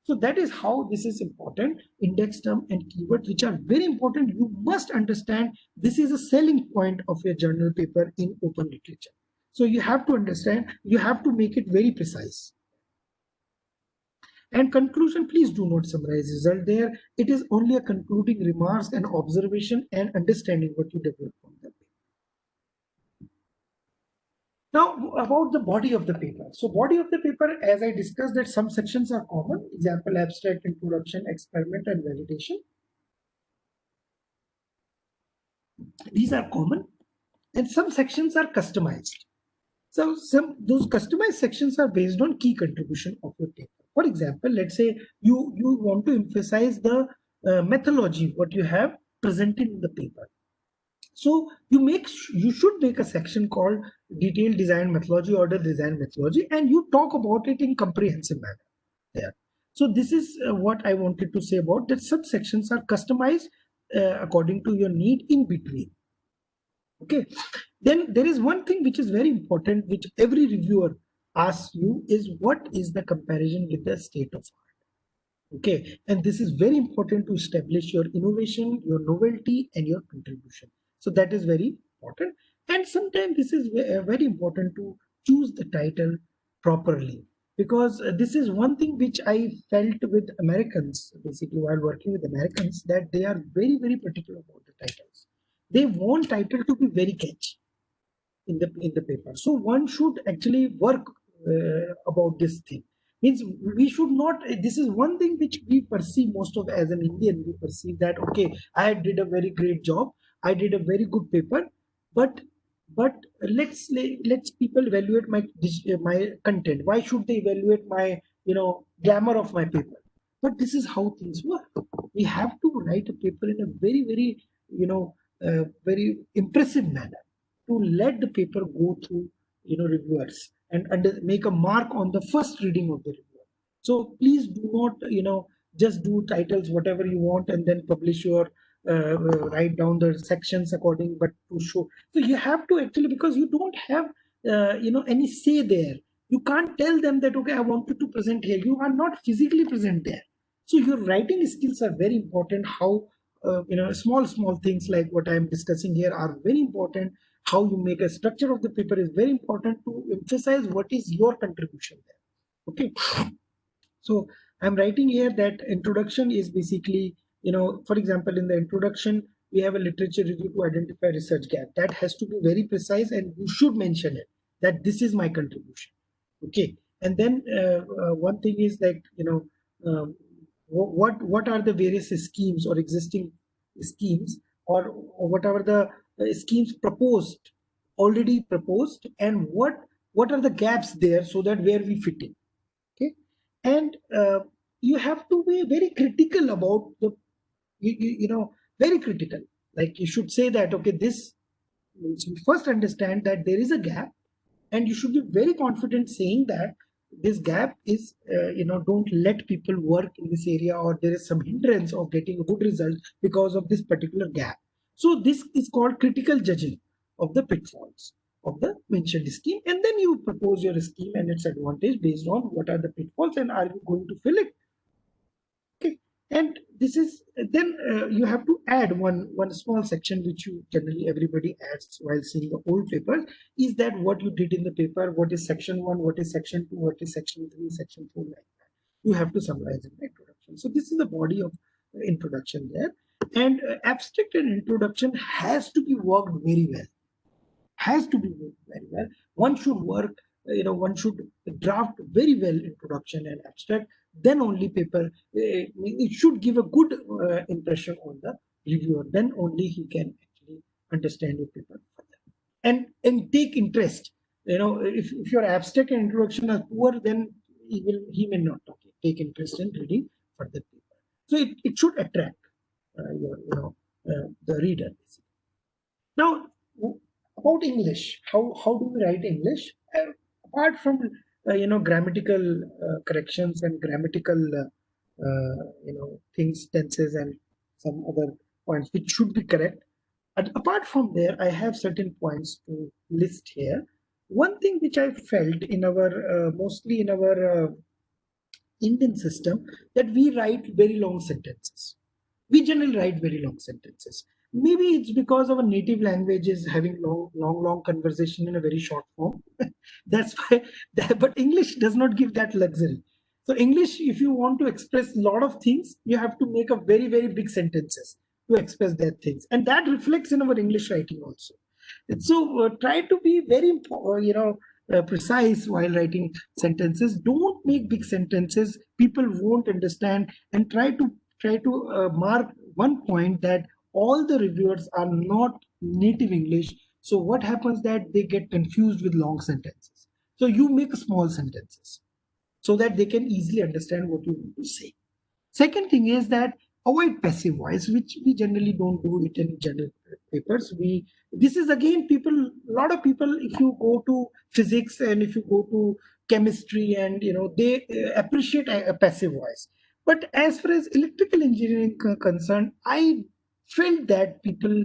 So that is how this is important. Index term and keywords, which are very important. You must understand this is a selling point of your journal paper in open literature. So you have to understand, you have to make it very precise. And conclusion, please do not summarize result there. It is only a concluding remarks and observation and understanding what you develop from the paper. Now about the body of the paper. So body of the paper, as I discussed, that some sections are common. Example, abstract, introduction, experiment, and validation. These are common, and some sections are customized. So those customized sections are based on key contribution of your paper. For example, let's say you want to emphasize the methodology, what you have presented in the paper. So you should make a section called detailed design methodology, order design methodology, and you talk about it in comprehensive manner there. So this is what I wanted to say about that. Subsections are customized according to your need in between. Okay, then there is one thing which is very important, which every reviewer asks you, is what is the comparison with the state of art. Okay, and this is very important to establish your innovation, your novelty, and your contribution. So that is very important. And sometimes this is very important to choose the title properly, because this is one thing which I felt with Americans, basically while working with Americans, that they are very, very particular about the titles. They want title to be very catchy in the paper. So one should actually work about this thing. Means we should not, this is one thing which we perceive most of as an Indian, we perceive that, okay, I did a very great job, I did a very good paper, but let's people evaluate my content. Why should they evaluate my glamour of my paper? But this is how things work. We have to write a paper in a very, very very impressive manner to let the paper go through reviewers and make a mark on the first reading of the reviewer. So please do not just do titles whatever you want and then publish your write down the sections according, but to show. So you have to actually, because you don't have any say there. You can't tell them that, okay, I wanted to present here. You are not physically present there. So your writing skills are very important. How small things like what I am discussing here are very important. How you make a structure of the paper is very important to emphasize what is your contribution there. Okay, so I'm writing here that introduction is basically, for example, in the introduction we have a literature review to identify research gap. That has to be very precise, and you should mention it that this is my contribution. Okay, and then one thing is like what are the various schemes or existing schemes, or whatever the schemes already proposed, and what are the gaps there, so that where we fit in. Okay, and you have to be very critical about the very critical, like you should say that, okay, this, you first understand that there is a gap, and you should be very confident saying that this gap is don't let people work in this area, or there is some hindrance of getting a good result because of this particular gap. So this is called critical judging of the pitfalls of the mentioned scheme, and then you propose your scheme and its advantage based on what are the pitfalls and are you going to fill it. Okay, and this is then you have to add one small section which you generally everybody adds while seeing the old paper, is that what you did in the paper, what is section 1, what is section 2, what is section 3, section 4, like that. You have to summarize in the introduction. So this is the body of introduction there. And abstract and introduction has to be worked very well. Has to be worked very well. One should work, one should draft very well introduction and abstract. Then only paper, it should give a good impression on the reviewer. Then only he can actually understand your paper and take interest. If your abstract and introduction are poor, then he may not take interest in reading further paper. So it should attract the reader. Now, about English, how do we write English? Apart from grammatical corrections and grammatical things, tenses, and some other points which should be correct. And apart from there, I have certain points to list here. One thing which I felt in our mostly in our Indian system, that we write very long sentences. We generally write very long sentences. Maybe it's because our native language is having long conversation in a very short form. That's why. But English does not give that luxury. So English, if you want to express a lot of things, you have to make a very big sentences to express that things, and that reflects in our English writing also. And so try to be very precise while writing sentences. Don't make big sentences. People won't understand, and try to mark one point that all the reviewers are not native English. So what happens that they get confused with long sentences. So you make small sentences so that they can easily understand what you want to say. Second thing is that avoid passive voice, which we generally don't do it in general papers. This is again a lot of people, if you go to physics and if you go to chemistry, and they appreciate a passive voice. But as far as electrical engineering concerned, I felt that people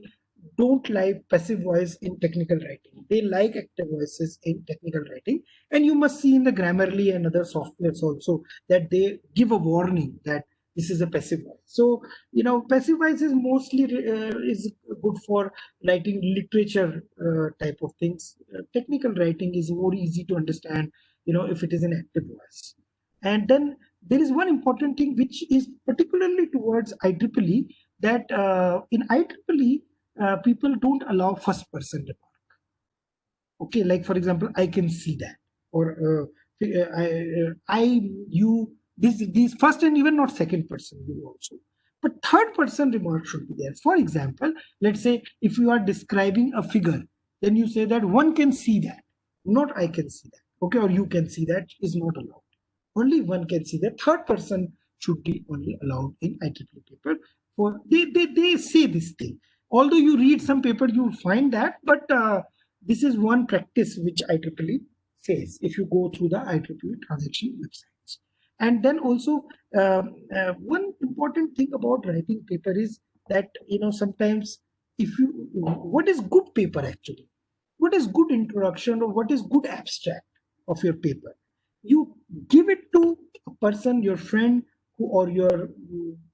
don't like passive voice in technical writing. They like active voices in technical writing. And you must see in the Grammarly and other softwares also that they give a warning that this is a passive voice. So, passive voice is mostly is good for writing literature type of things. Technical writing is more easy to understand, if it is an active voice. And then there is one important thing which is particularly towards IEEE, that in IEEE, people don't allow first person remark. Okay, like for example, I can see that, or you, these first and even not second person will also. But third person remark should be there. For example, let's say if you are describing a figure, then you say that one can see that, not I can see that. Okay, or you can see that is not allowed. Only one can see that. Third person should be only allowed in IEEE paper. For they say this thing. Although you read some paper, you find that, but this is one practice which IEEE says if you go through the IEEE transaction websites. And then also one important thing about writing paper is that sometimes what is good paper actually? What is good introduction, or what is good abstract of your paper? You give it to a person, your friend, or your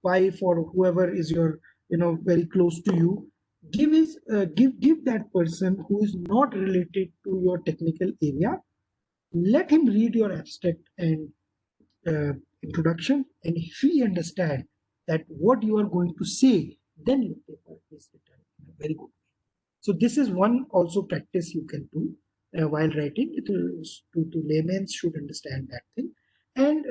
wife, or whoever is your very close to you. Give that person who is not related to your technical area. Let him read your abstract and introduction, and if he understand that what you are going to say, then your paper is written in a very good way. So this is one also practice you can do while writing. It is to laymen should understand that thing. And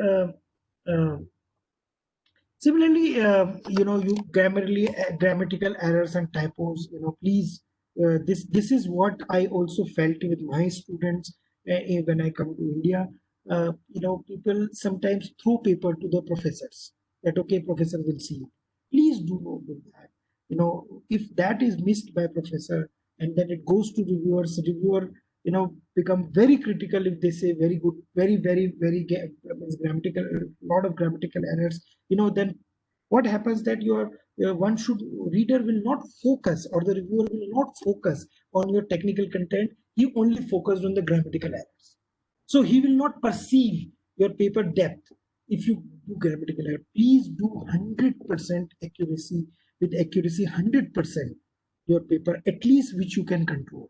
similarly, you grammatical errors and typos. Please, this is what I also felt with my students when I come to India. People sometimes throw paper to the professors. That okay, professor will see it. Please do not do that. If that is missed by professor and then it goes to reviewers, reviewer become very critical if they say very good, very grammatical, lot of grammatical errors. Then what happens that your reader will not focus, or the reviewer will not focus on your technical content. He only focused on the grammatical errors. So he will not perceive your paper depth. If you do grammatical error, please do 100% accuracy, with accuracy 100% your paper, at least, which you can control.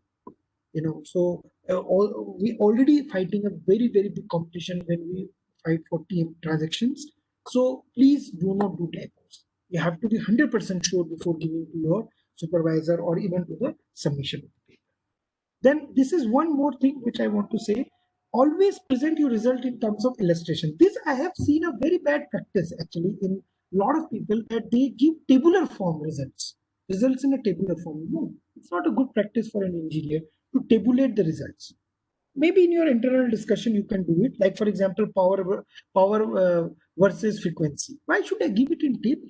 So we already fighting a very big competition when we fight for team transactions. So please do not do typos. You have to be 100% sure before giving to your supervisor or even to the submission of the paper. Then this is one more thing which I want to say. Always present your result in terms of illustration. This I have seen a very bad practice actually in a lot of people, that they give tabular form results in a tabular form. No, it's not a good practice for an engineer to tabulate the results. Maybe in your internal discussion you can do it, like for example power versus frequency. Why should I give it in table?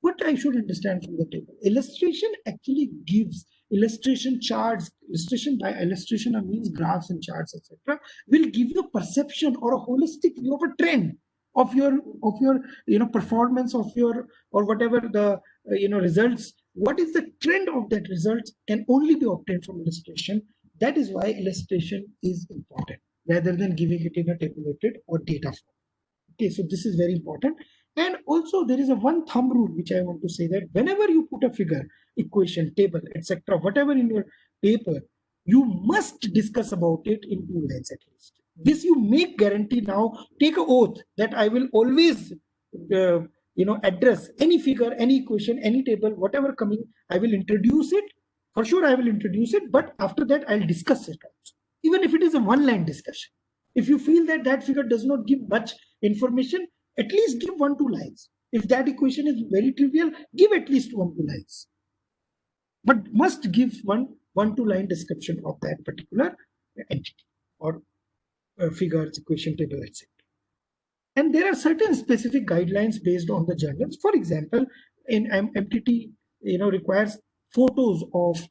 What I should understand from the table? Illustration actually gives illustration charts. Illustration, by illustration I means graphs and charts, etc., will give you a perception or a holistic view of a trend of your performance of your, or whatever the results. What is the trend of that result can only be obtained from illustration. That is why illustration is important rather than giving it in a tabulated or data form. Okay, so this is very important. And also there is a one thumb rule which I want to say, that whenever you put a figure, equation, table, etc., whatever in your paper, you must discuss about it in 2 lines at least. This you make guarantee now. Take an oath that I will always address any figure, any equation, any table, whatever coming, I will introduce it. For sure I will introduce it, but after that I'll discuss it also, even if it is a 1-line discussion. If you feel that that figure does not give much information, at least give 1-2 lines. If that equation is very trivial, give at least 1-2 lines. But must give 1-2 line description of that particular entity or figures, equation, table, etc. And there are certain specific guidelines based on the journals. For example, in MTT, requires photos of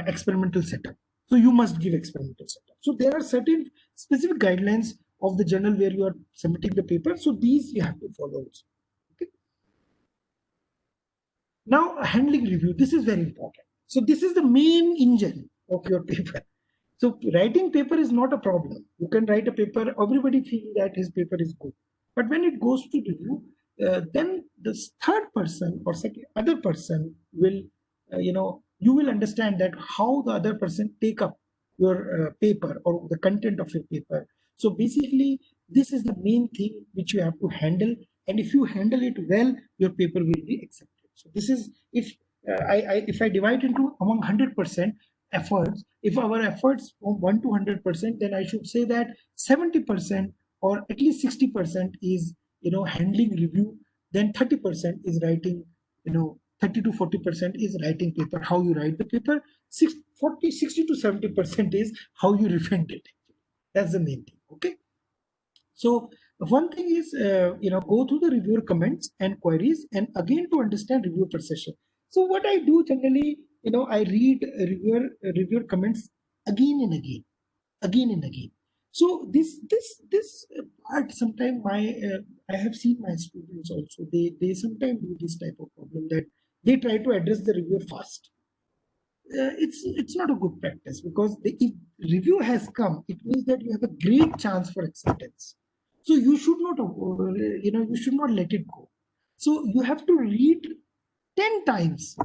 experimental setup. So you must give experimental setup. So there are certain specific guidelines of the journal where you are submitting the paper. So these you have to follow also. Okay. Now handling review, this is very important. So this is the main engine of your paper. So writing paper is not a problem. You can write a paper, everybody feels that his paper is good. But when it goes to review, then the third person or other person will, you will understand that how the other person take up your paper or the content of your paper. So basically, this is the main thing which you have to handle. And if you handle it well, your paper will be accepted. So this is, if I divide into among 100% efforts, if our efforts from 1 to 100%, then I should say that 70% or at least 60% is, handling review. Then 30% is writing, 30 to 40% is writing paper, how you write the paper. 60 to 70% is how you refine it. That's the main thing. Okay. So one thing is, go through the reviewer comments and queries, and again to understand reviewer perception. So what I do generally, I read reviewer comments again and again. So this part sometimes I have seen my students also, they sometimes do this type of problem, that they try to address the reviewer fast. It's not a good practice, because if review has come, it means that you have a great chance for acceptance. So you should not, you should not let it go. So you have to read 10 times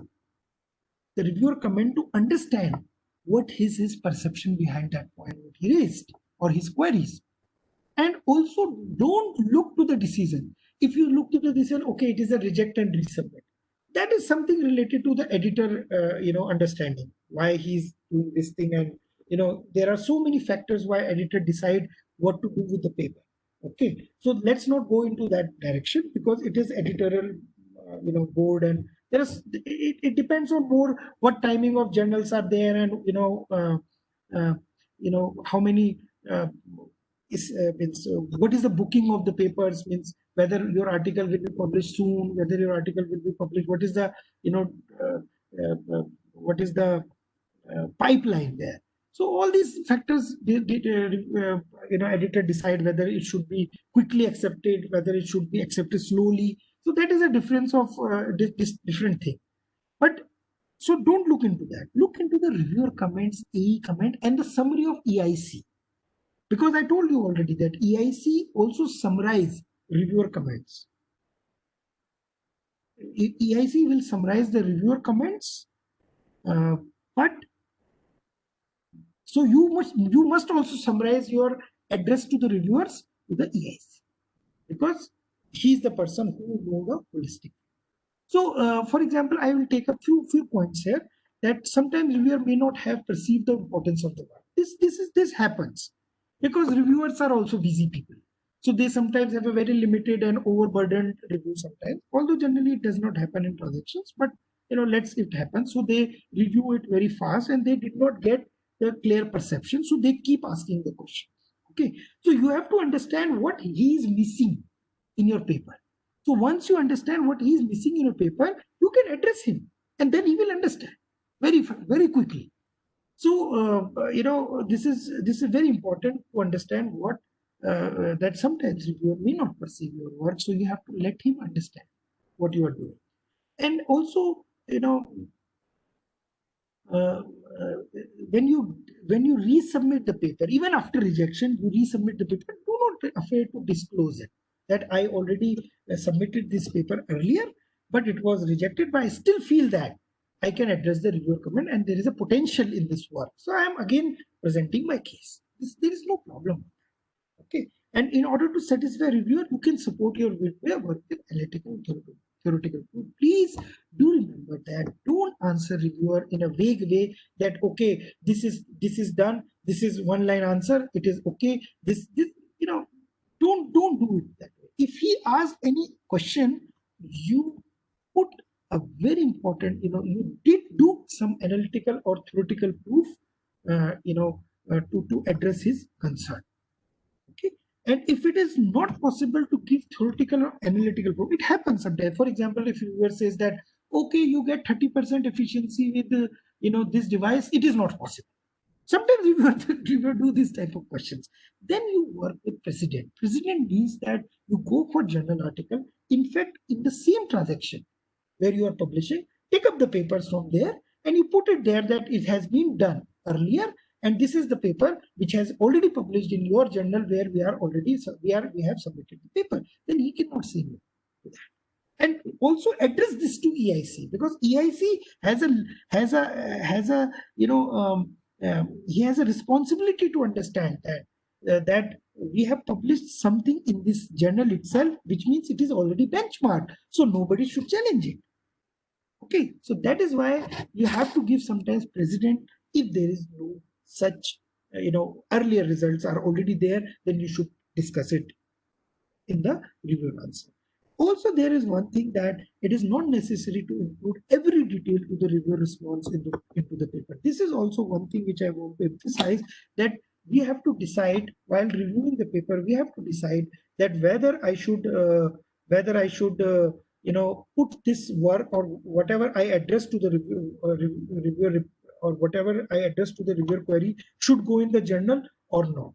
the reviewer comment to understand what is his perception behind that point what he raised or his queries. And also don't look to the decision. If you look to the decision, okay, it is a reject and resubmit. That is something related to the editor, understanding why he's doing this thing. And, there are so many factors why editor decide what to do with the paper. Okay. So let's not go into that direction, because it is editorial, board, and it depends on more what timing of journals are there, and, how many, means what is the booking of the papers, means whether your article will be published soon, whether your article will be published, what is the pipeline there. So all these factors, editor decide whether it should be quickly accepted, whether it should be accepted slowly. So that is a difference of this different thing. But so don't look into that. Look into the reviewer comments, AE comment, and the summary of EIC. Because I told you already that EIC also summarize reviewer comments. EIC will summarize the reviewer comments, but so you must also summarize your address to the reviewers to the EIC, because he is the person who knows the holistic. So, for example, I will take a few points here that sometimes reviewer may not have perceived the importance of the work. This happens because reviewers are also busy people. So they sometimes have a very limited and overburdened review sometimes, although generally it does not happen in transactions, but let's it happen. So they review it very fast and they did not get the clear perception. So they keep asking the question. Okay. So you have to understand what he is missing in your paper. So once you understand what he is missing in your paper, you can address him and then he will understand very quickly. So this is very important to understand what that sometimes reviewer may not perceive your work. So you have to let him understand what you are doing. And also, when you resubmit the paper, even after rejection, you resubmit the paper, do not be afraid to disclose it, that I already submitted this paper earlier, but it was rejected, but I still feel that I can address the reviewer comment and there is a potential in this work. So I am again presenting my case. There is no problem. Okay. And in order to satisfy reviewer, you can support your work with analytical theoretical proof. Please do remember that. Don't answer reviewer in a vague way that, okay, this is done. This is one line answer. It is okay. This don't do it that way. If he asks any question, you put a very important, you did do some analytical or theoretical proof, to address his concern. Okay. And if it is not possible to give theoretical or analytical proof, it happens sometimes. For example, if reviewer says that, okay, you get 30% efficiency with this device, it is not possible. Sometimes reviewer do this type of questions. Then you work with precedent. Precedent means that you go for journal article. In fact, in the same transaction where you are publishing, take up the papers from there and you put it there that it has been done earlier, and this is the paper which has already published in your journal where we have submitted the paper. Then he cannot say no to that. And also address this to EIC, because EIC he has a responsibility to understand that we have published something in this journal itself, which means it is already benchmarked, so nobody should challenge it. Okay, so that is why you have to give sometimes precedent. If there is no such earlier results are already there, then you should discuss it in the review answer. Also, there is one thing that it is not necessary to include every detail to the reviewer response into the paper. This is also one thing which I want to emphasize, that we have to decide while reviewing the paper, we have to decide that whether I should put this work or whatever I address to the reviewer or whatever I address to the reviewer query should go in the journal or not.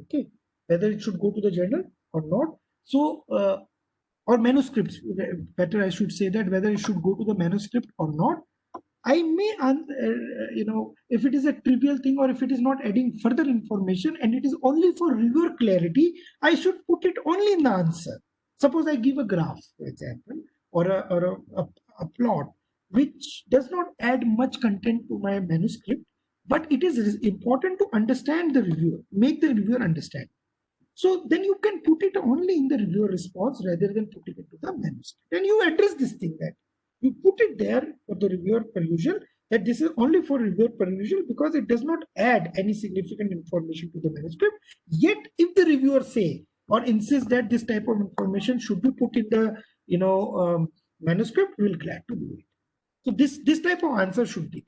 Okay, whether it should go to the journal or not. So, or manuscripts, better I should say that, whether it should go to the manuscript or not. I may, if it is a trivial thing or if it is not adding further information and it is only for reviewer clarity, I should put it only in the answer. Suppose I give a graph, for example, or a plot, which does not add much content to my manuscript, but it is important to understand the reviewer, make the reviewer understand. So then you can put it only in the reviewer response rather than putting it to the manuscript. And you address this thing, that you put it there for the reviewer perusal, that this is only for reviewer perusal because it does not add any significant information to the manuscript. Yet if the reviewer say or insist that this type of information should be put in the manuscript, we will glad to do it. So this type of answer should be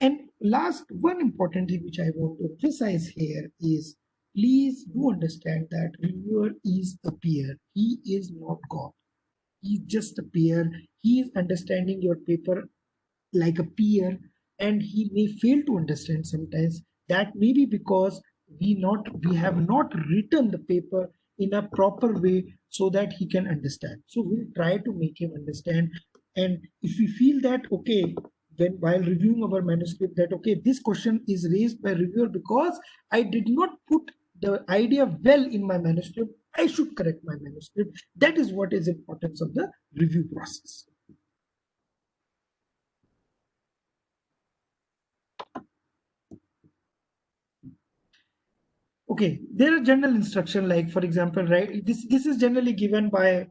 there. And last, one important thing which I want to emphasize here is, please do understand that reviewer is a peer. He is not God. He is just a peer. He is understanding your paper like a peer, and he may fail to understand sometimes. That may be because we have not written the paper in a proper way so that he can understand. So we'll try to make him understand. And if we feel that, okay, while reviewing our manuscript, that okay, this question is raised by reviewer because I did not put the idea well in my manuscript, I should correct my manuscript. That is what is importance of the review process. Okay, there are general instruction, like for example, right, this is generally given by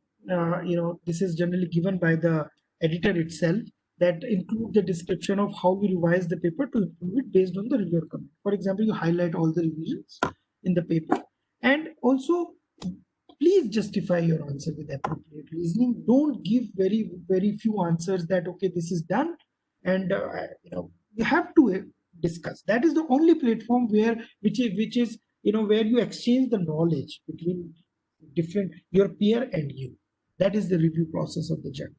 this is generally given by the editor itself, that include the description of how you revise the paper to improve it based on the reviewer comment. For example, you highlight all the revisions in the paper, and also please justify your answer with appropriate reasoning. Don't give very few answers that okay, this is done, and you have to discuss. That is the only platform where which is where you exchange the knowledge between different your peer and you. That is the review process of the journal.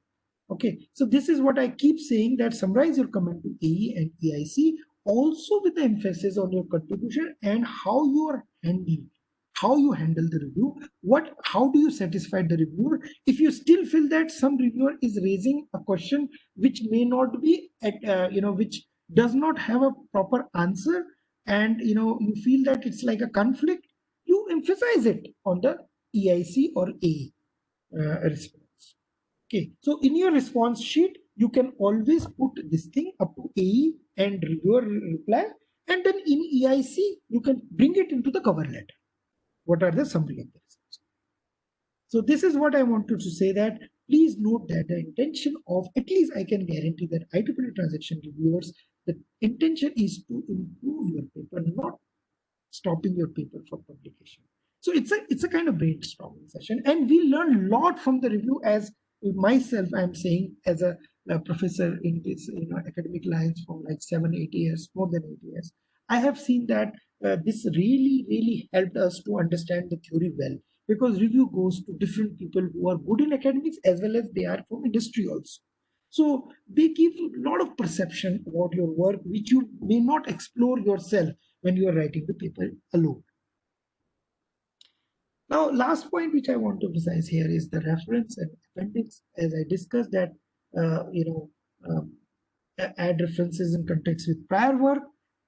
Okay, so this is what I keep saying, that summarize your comment to AE and EIC, also with the emphasis on your contribution and how you are handling, how you handle the review, how do you satisfy the reviewer. If you still feel that some reviewer is raising a question which may not be which does not have a proper answer, and you feel that it's like a conflict, you emphasize it on the EIC or AE response. Okay, so in your response sheet, you can always put this thing up to AE and reviewer reply, and then in EIC, you can bring it into the cover letter. What are the summary of the results? So this is what I wanted to say, that please note that the intention of, at least I can guarantee that IEEE transaction reviewers, the intention is to improve your paper, not stopping your paper for publication. So it's a kind of brainstorming session, and we learn a lot from the review. As myself, I'm saying, as a professor in this academic lines for like 7-8 years, more than 8 years, I have seen that this really helped us to understand the theory well, because review goes to different people who are good in academics as well as they are from industry also. So they give a lot of perception about your work which you may not explore yourself when you are writing the paper alone. Now, last point which I want to emphasize here is the reference and appendix. As I discussed that, add references in context with prior work.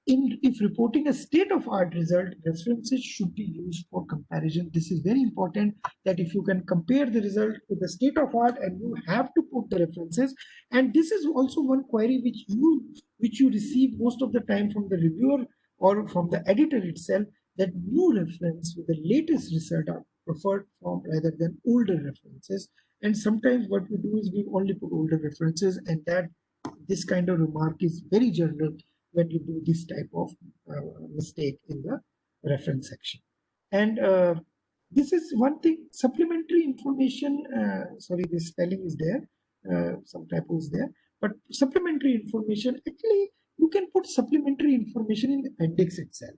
If reporting a state-of-art result, references should be used for comparison. This is very important, that if you can compare the result with the state-of-art, and you have to put the references. And this is also one query which you receive most of the time from the reviewer or from the editor itself, that new reference with the latest result are preferred from rather than older references. And sometimes what we do is we only put older references, and that this kind of remark is very general when you do this type of mistake in the reference section. And this is one thing. Supplementary information, sorry, this spelling is there, some typos there, but supplementary information, actually you can put supplementary information in the appendix itself.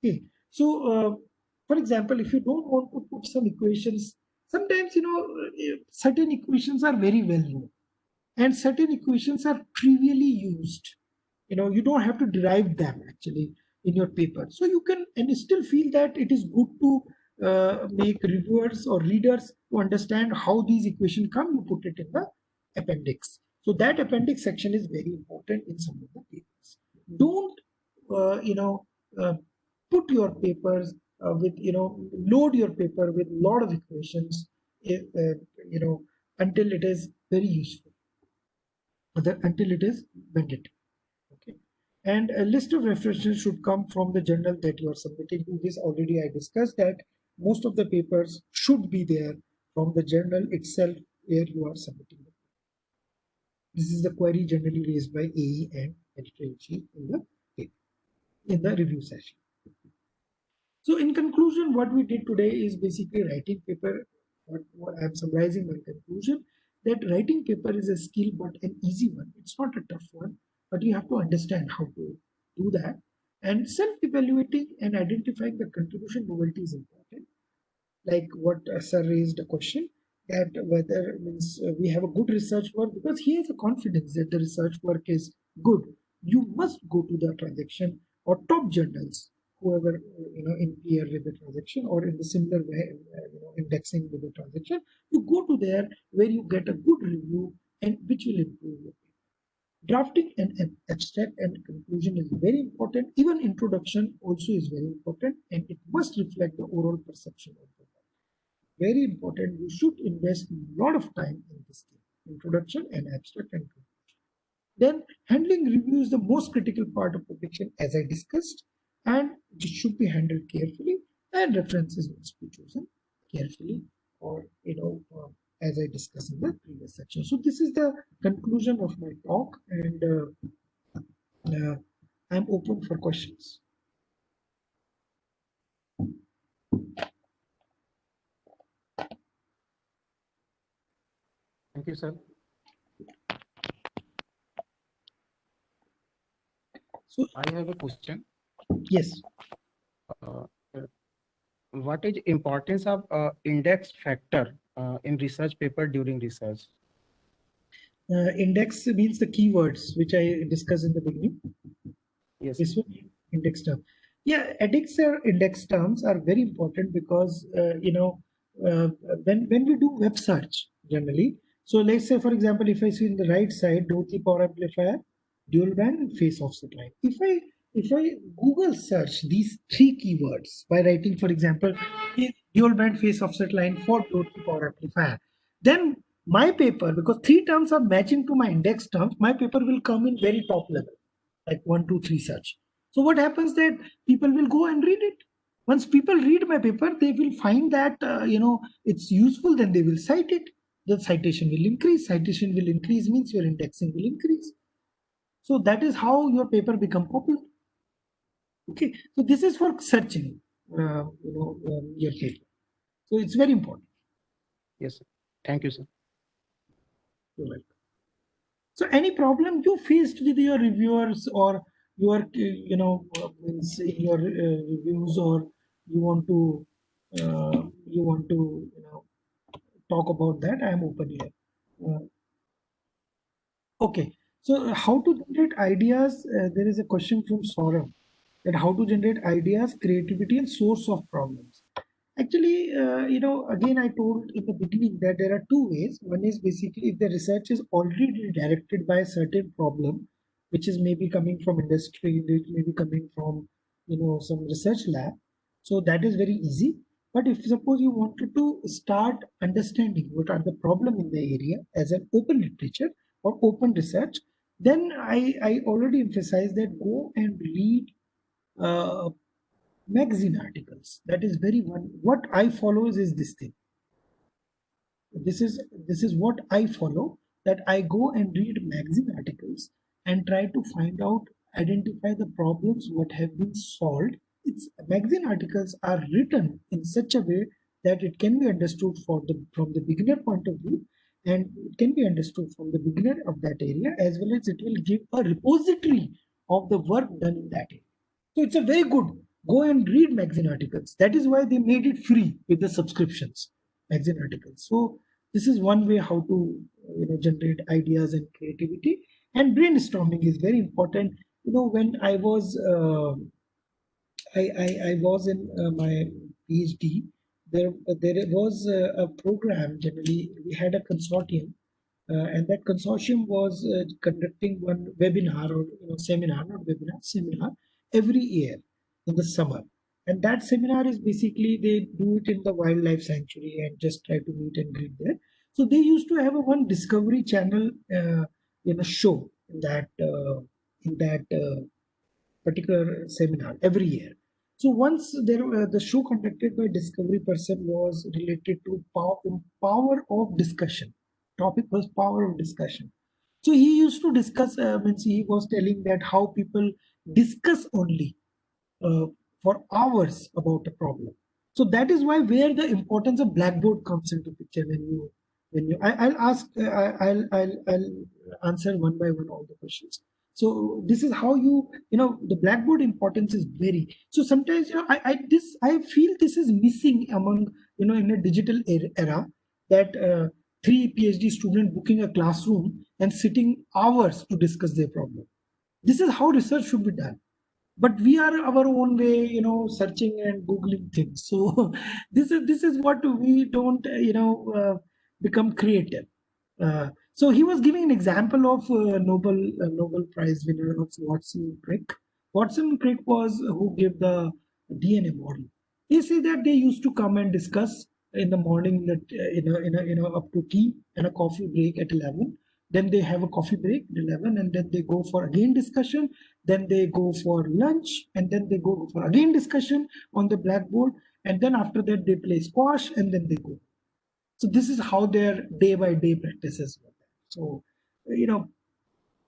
Okay, so for example, if you don't want to put some equations, sometimes certain equations are very well known, and certain equations are trivially used. You don't have to derive them actually in your paper, so you can, and still feel that it is good to make reviewers or readers to understand how these equations come. You put it in the appendix. So that appendix section is very important in some of the papers. Don't put your papers with load your paper with a lot of equations until it is very useful, until it is mandatory. Okay, and a list of references should come from the journal that you are submitting to. This already I discussed, that most of the papers should be there from the journal itself where you are submitting them. This is the query generally raised by AE and editor-in-chief in the review session. So in conclusion, what we did today is basically writing paper. What I'm summarizing my conclusion, that writing paper is a skill, but an easy one. It's not a tough one, but you have to understand how to do that. And self-evaluating and identifying the contribution novelty is important. Like what sir raised a question, that whether we have a good research work, because he has a confidence that the research work is good. You must go to the transaction or top journals, whoever in peer with the transaction or in the similar way, indexing with the transaction. You go to there where you get a good review and which will improve your paper. Drafting an abstract and conclusion is very important. Even introduction also is very important, and it must reflect the overall perception of the work. Very important. You should invest a lot of time in this thing: introduction and abstract and conclusion. Then handling review is the most critical part of publication, as I discussed, and it should be handled carefully, and references must be chosen carefully, or as I discussed in the previous section. So this is the conclusion of my talk, and I'm open for questions. Thank you, sir. So I have a question. yes. Uh, what is importance of index factor in research paper during research? Index means the keywords which I discussed in the beginning. Yes. This one, index term. Yeah, index terms are very important because when we do web search generally. So let's say, for example, if I see in the right side, Dorothy power amplifier, dual band, face offset line. If I Google search these three keywords by writing, for example, dual band face offset line for Dorothy power amplifier, then my paper, because three terms are matching to my index terms, my paper will come in very top level, like 1, 2, 3 search. So what happens that people will go and read it. Once people read my paper, they will find that it's useful. Then they will cite it. The citation will increase. Citation will increase means your indexing will increase. So that is how your paper become popular. Okay, so this is for searching, your paper. So it's very important. Yes, sir. Thank you, sir. You're welcome. So any problem you faced with your reviewers, or your means in your reviews, or you want to talk about that, I am open here. Okay, so how to generate ideas? There is a question from Saurabh, that how to generate ideas, creativity, and source of problems. Actually, again, I told in the beginning that there are two ways. One is basically if the research is already directed by a certain problem, which is maybe coming from industry, maybe coming from some research lab. So that is very easy. But if suppose you wanted to start understanding what are the problem in the area as an open literature or open research, then I already emphasized that go and read magazine articles. That is very one. What I follow is this thing. This is what I follow. That I go and read magazine articles and try to find out, identify the problems what have been solved. It's magazine articles are written in such a way that it can be understood from the beginner point of view, and it can be understood from the beginner of that area, as well as it will give a repository of the work done in that area. So it's a very good, go and read magazine articles. That is why they made it free with the subscriptions, magazine articles. So this is one way how to generate ideas and creativity. And brainstorming is very important. When I was I was in my PhD, there was a program. Generally, we had a consortium, and that consortium was conducting one webinar or seminar, not webinar, seminar every year in the summer. And that seminar is basically they do it in the wildlife sanctuary and just try to meet and greet there. So they used to have a one Discovery Channel show in that particular seminar every year. So once the show conducted by Discovery person was related to power of discussion. Topic was power of discussion. So he used to discuss, means he was telling that how people discuss only for hours about a problem. So that is where the importance of Blackboard comes into picture. I'll ask, I'll answer one by one all the questions. So this is how the Blackboard importance is very. So sometimes I feel this is missing among in a digital era, that 3 PhD students booking a classroom and sitting hours to discuss their problem. This is how research should be done. But we are our own way, searching and googling things. So this is what we don't become creative. So he was giving an example of Nobel Prize winner of Watson Crick. Watson Crick was who gave the DNA model. He said that they used to come and discuss in the morning, that up to tea and a coffee break at 11. Then they have a coffee break at 11, and then they go for again discussion. Then they go for lunch, and then they go for again discussion on the Blackboard. And then after that they play squash, and then they go. So this is how their day-by-day practices were. So,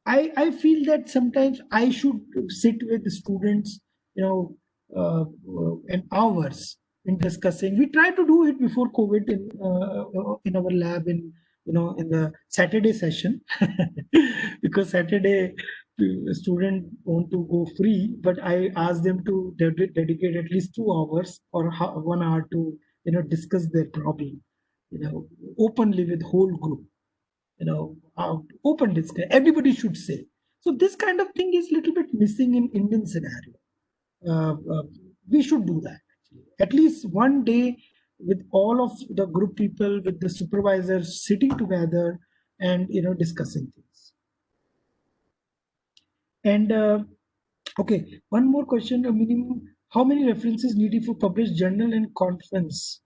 I feel that sometimes I should sit with the students, in hours in discussing. We try to do it before COVID in our lab in the Saturday session because Saturday student want to go free, but I asked them to dedicate at least 2 hours or 1 hour to discuss their problem, openly with whole group. Open discussion. Everybody should say. So this kind of thing is little bit missing in Indian scenario. We should do that actually. At least one day with all of the group people, with the supervisors sitting together and discussing things. And okay, one more question. Minimum, how many references needed for published journal and conference?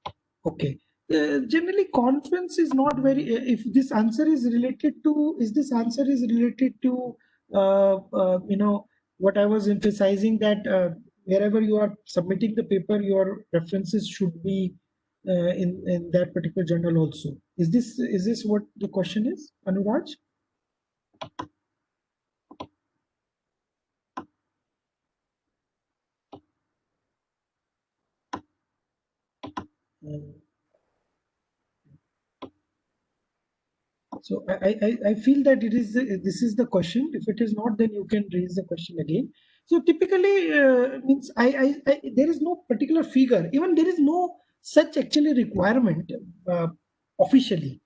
Okay. Generally, conference is not very. If this answer is related to, what I was emphasizing, that wherever you are submitting the paper, your references should be in that particular journal also. Is this what the question is, Anuraj? So I feel that this is the question. If it is not, then you can raise the question again. So typically means there is no particular figure. Even there is no such actually requirement officially,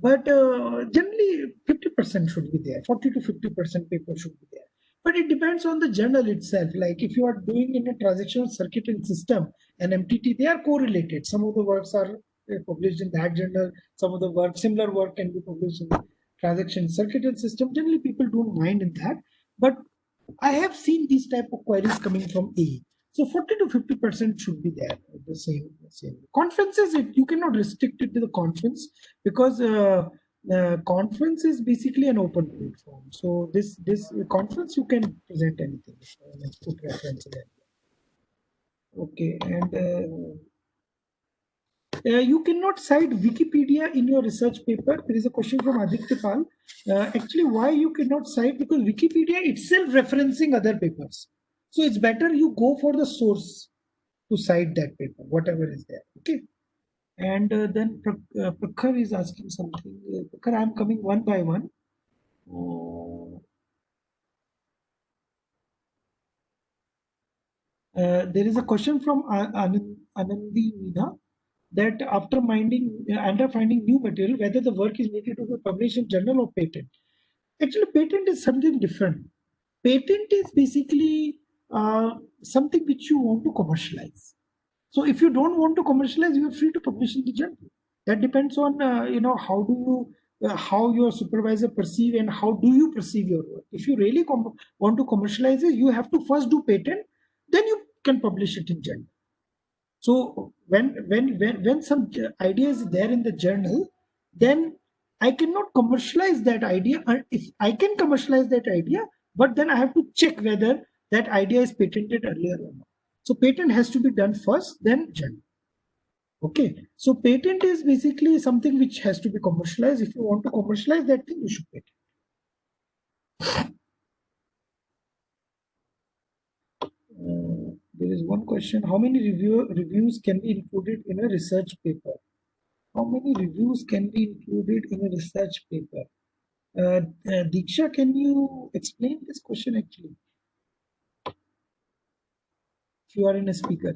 but generally 50% should be there. 40 to 50% paper should be there. But it depends on the journal itself. Like if you are doing in a transactional circuit and system and MTT, they are correlated. Some of the works are published in that journal. Some of the similar work can be published in the transaction circuit and system. Generally, people don't mind in that. But I have seen these type of queries coming from A. So 40 to 50% should be there. The same. Conferences, you cannot restrict it to the conference because conference is basically an open platform. So this conference, you can present anything and put reference there. Okay, and you cannot cite Wikipedia in your research paper. There is a question from Aditya Pal. Actually, why you cannot cite? Because Wikipedia itself referencing other papers. So it's better you go for the source to cite that paper, whatever is there. Okay. And then Prakhar is asking something. Prakhar, I'm coming one by one. There is a question from Anandi Meena, that after finding new material, whether the work is needed to be published in journal or patent. Actually, patent is something different. Patent is basically something which you want to commercialize. So if you don't want to commercialize, you are free to publish in the journal. That depends on how your supervisor perceive and how do you perceive your work. If you really want to commercialize it, you have to first do patent, then you can publish it in journal. So when some idea is there in the journal, then I cannot commercialize that idea. If I can commercialize that idea, but then I have to check whether that idea is patented earlier or not. So patent has to be done first, then journal. Okay, so patent is basically something which has to be commercialized. If you want to commercialize that thing, you should patent. There is one question: how many reviews can be included in a research paper? How many reviews can be included in a research paper? Diksha, can you explain this question actually? If you are in a speaker.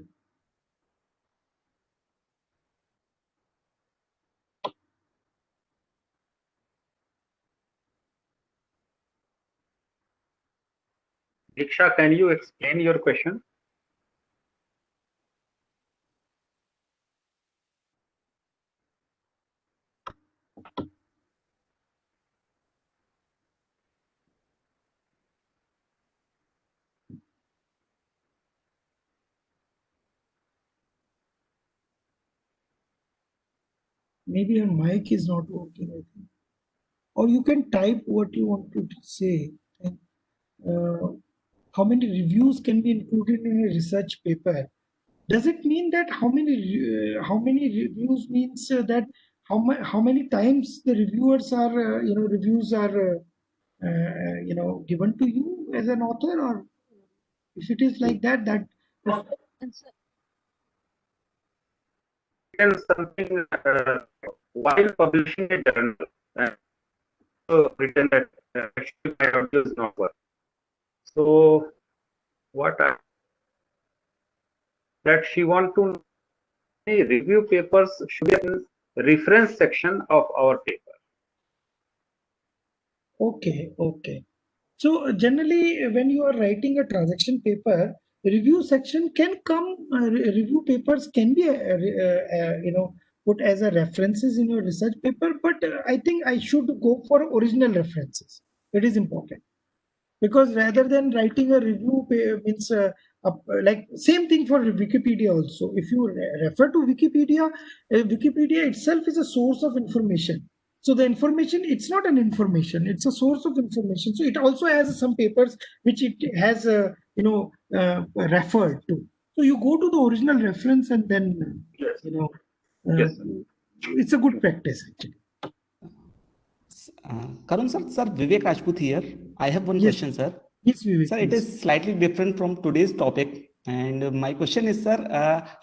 Diksha, can you explain your question? Maybe your mic is not working, I think. Or you can type what you want to say. How many reviews can be included in a research paper? Does it mean that how many reviews means that how many times the reviewers are reviews are given to you as an author, or if it is like that Something while publishing a journal, written that actually my audio is not work. So that she want to review papers should be in reference section of our paper. Okay. So generally, when you are writing a transaction paper, review section can come. Review papers can be, put as a references in your research paper. But I think I should go for original references. It is important, because rather than writing a review means like same thing for Wikipedia also. If you refer to Wikipedia, Wikipedia itself is a source of information. So the information, it's not an information, it's a source of information. So it also has some papers which it has referred to. So you go to the original reference and then Yes. Yes, sir. it's a good practice actually. Karun sir, Vivek Rajput here. I have one Yes. question, sir. Yes, Vivek, Sir, it please. is slightly different from today's topic. And my question is, sir,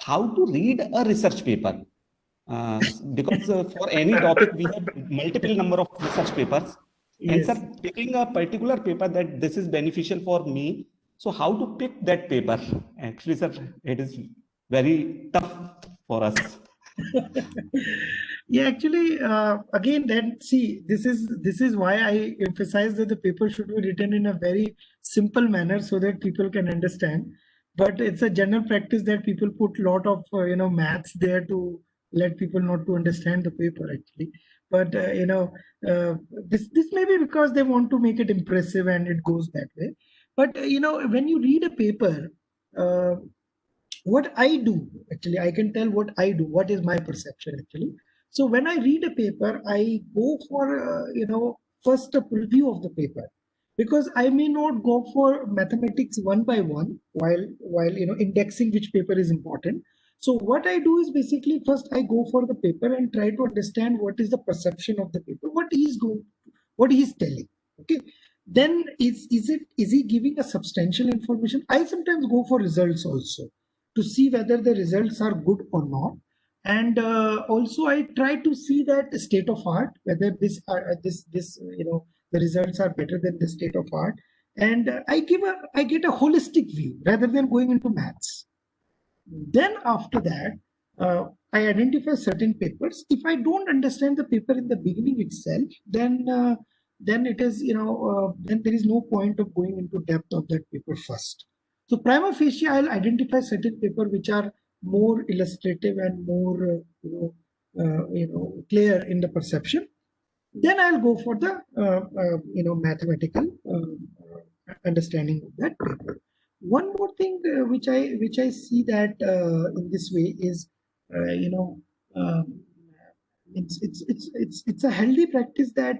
how to read a research paper? Because for any topic, we have multiple number of research papers. And Yes. sir, picking a particular paper that this is beneficial for me. So how to pick that paper? Actually, sir, it is very tough for us. Yeah, actually, again, then see, this is why I emphasize that the paper should be written in a very simple manner so that people can understand. But it's a general practice that people put a lot of maths there to let people not to understand the paper actually. But this may be because they want to make it impressive and it goes that way. But when you read a paper, what I do actually, I can tell what I do. What is my perception actually? So when I read a paper, I go for first a preview of the paper, because I may not go for mathematics one by one while indexing which paper is important. So what I do is basically first I go for the paper and try to understand what is the perception of the paper, what he's telling. Okay. Then is he giving a substantial information? I sometimes go for results also to see whether the results are good or not. And also I try to see that state of art, whether the results are better than the state of art. And I get a holistic view rather than going into maths. Then after that, I identify certain papers. If I don't understand the paper in the beginning itself, then it is then there is no point of going into depth of that paper first. So prima facie, I'll identify certain paper which are more illustrative and more clear in the perception. Then I'll go for the mathematical understanding of that paper. One more thing which I see that in this way is it's a healthy practice that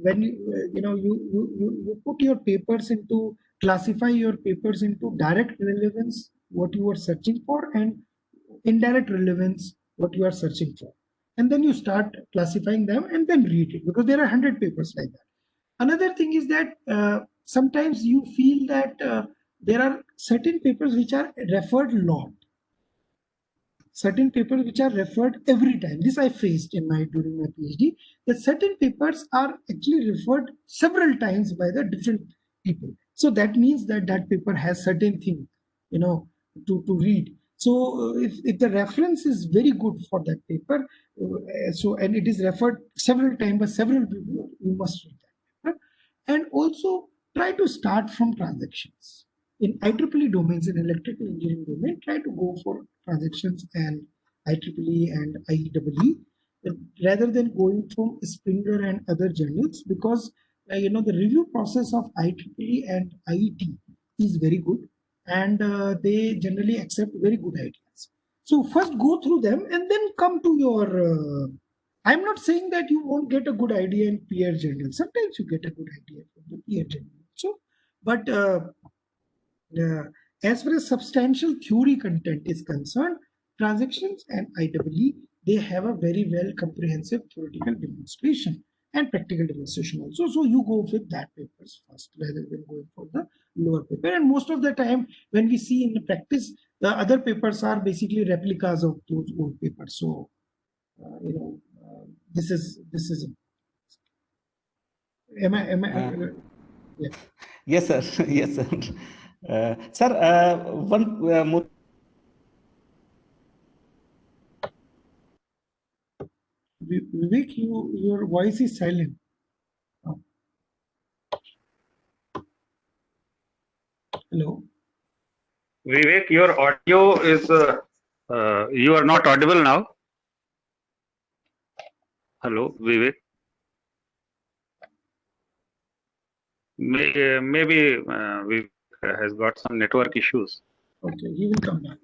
when you put your papers into classify your papers into direct relevance, what you are searching for, and indirect relevance, what you are searching for, and then you start classifying them and then read it, because there are 100 papers like that. Another thing is that sometimes you feel that there are certain papers which are referred a lot, certain papers which are referred every time. This I faced during my PhD, that certain papers are actually referred several times by the different people. So that means that paper has certain thing, to read. So if the reference is very good for that paper, and it is referred several times by several people, you must read that paper. And also try to start from transactions. In IEEE domains, in electrical engineering domain, try to go for transactions and IEEE and IEEE rather than going from Springer and other journals, because the review process of IEEE and IET is very good, and they generally accept very good ideas. So first go through them and then come to your I'm not saying that you won't get a good idea in peer journal. Sometimes you get a good idea from the peer journal. So, but as far as substantial theory content is concerned, transactions and IEEE, they have a very well comprehensive theoretical demonstration and practical demonstration also. So you go with that papers first rather than going for the lower paper. And most of the time when we see in the practice, the other papers are basically replicas of those old papers. So, this is, am I, yeah. Yes, sir. Yes, sir. Sir, one more. Vivek, your voice is silent. Hello. Vivek, your audio is, you are not audible now. Hello, Vivek. Maybe Vivek has got some network issues. Okay, he will come back.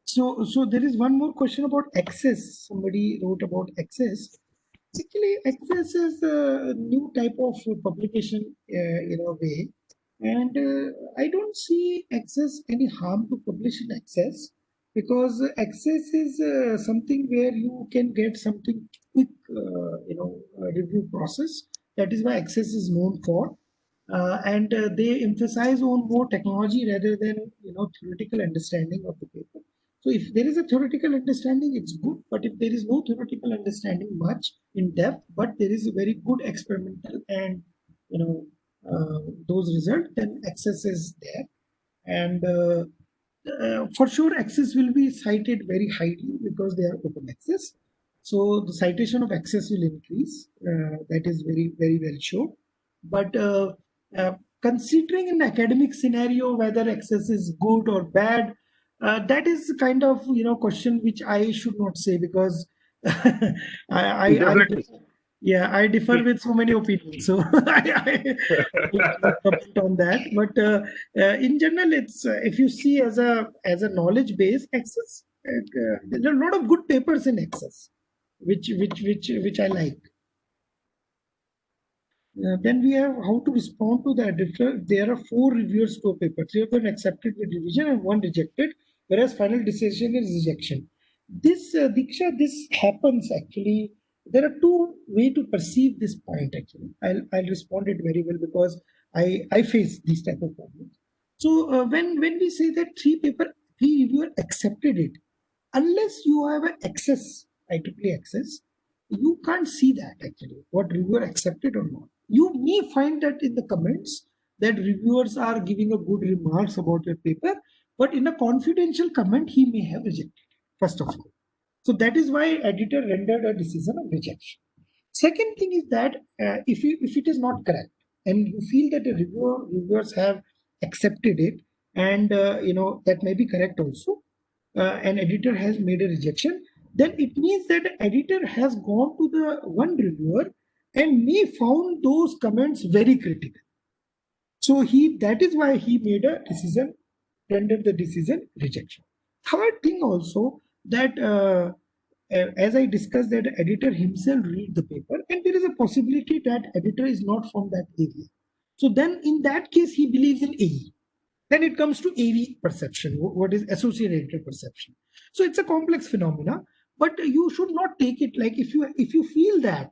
So there is one more question about access. Somebody wrote about access. Actually, access is a new type of publication in a way. And I don't see access any harm to publish in access, because access is something where you can get something quick, review process. That is why access is known for. And they emphasize on more technology rather than theoretical understanding of the paper. So if there is a theoretical understanding, it's good. But if there is no theoretical understanding much in depth, but there is a very good experimental and those results, then access is there. And for sure, access will be cited very highly because they are open access. So the citation of access will increase. That is very, very well shown. But considering an academic scenario whether access is good or bad, that is kind of question which I should not say, because I differ with so many opinions, so I cannot comment on that. But in general, it's if you see as a knowledge base, access, there are a lot of good papers in access, which I like. Then we have how to respond to that. There are 4 reviewers to a paper. 3 of them accepted with revision and 1 rejected, whereas final decision is rejection. This, Diksha, this happens actually. There are 2 ways to perceive this point actually. I'll respond it very well because I face these type of problems. So when we say that 3 reviewer accepted it, unless you have an access, IEEE access, you can't see that actually, what reviewer accepted or not. You may find that in the comments that reviewers are giving a good remarks about your paper, but in a confidential comment, he may have rejected, first of all. So that is why editor rendered a decision of rejection. Second thing is that if it is not correct and you feel that the reviewers have accepted it, and that may be correct also, and editor has made a rejection, then it means that the editor has gone to the one reviewer and may found those comments very critical. So that is why he made a decision, rendered the decision rejection. Third thing also, that as I discussed, that the editor himself read the paper, and there is a possibility that editor is not from that area. So then in that case, he believes in AE. Then it comes to AV perception, what is associated perception. So it's a complex phenomena, but you should not take it like if you feel that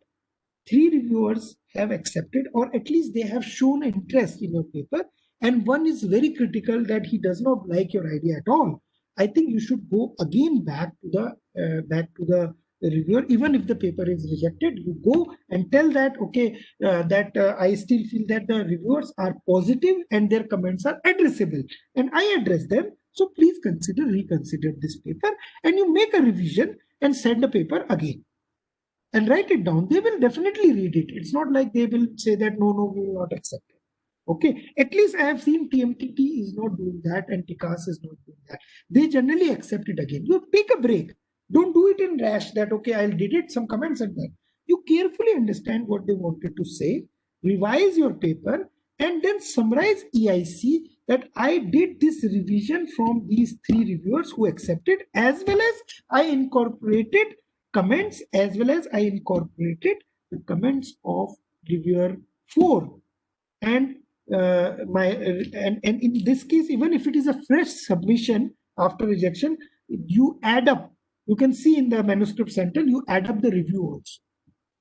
3 reviewers have accepted, or at least they have shown interest in your paper, and 1 is very critical that he does not like your idea at all, I think you should go again back to the reviewer. Even if the paper is rejected, you go and tell that, okay, I still feel that the reviewers are positive and their comments are addressable, and I address them. So please reconsider this paper, and you make a revision and send the paper again and write it down. They will definitely read it. It's not like they will say that no, we will not accept it. Okay, at least I have seen TMTT is not doing that and TICAS is not doing that. They generally accept it again. You take a break. Don't do it in rash that, okay, I'll delete some comments and that. You carefully understand what they wanted to say, revise your paper, and then summarize EIC that I did this revision from these 3 reviewers who accepted, as well as I incorporated comments, as well as I incorporated the comments of reviewer 4. And in this case, even if it is a fresh submission after rejection, you add up You can see in the manuscript center, you add up the review also.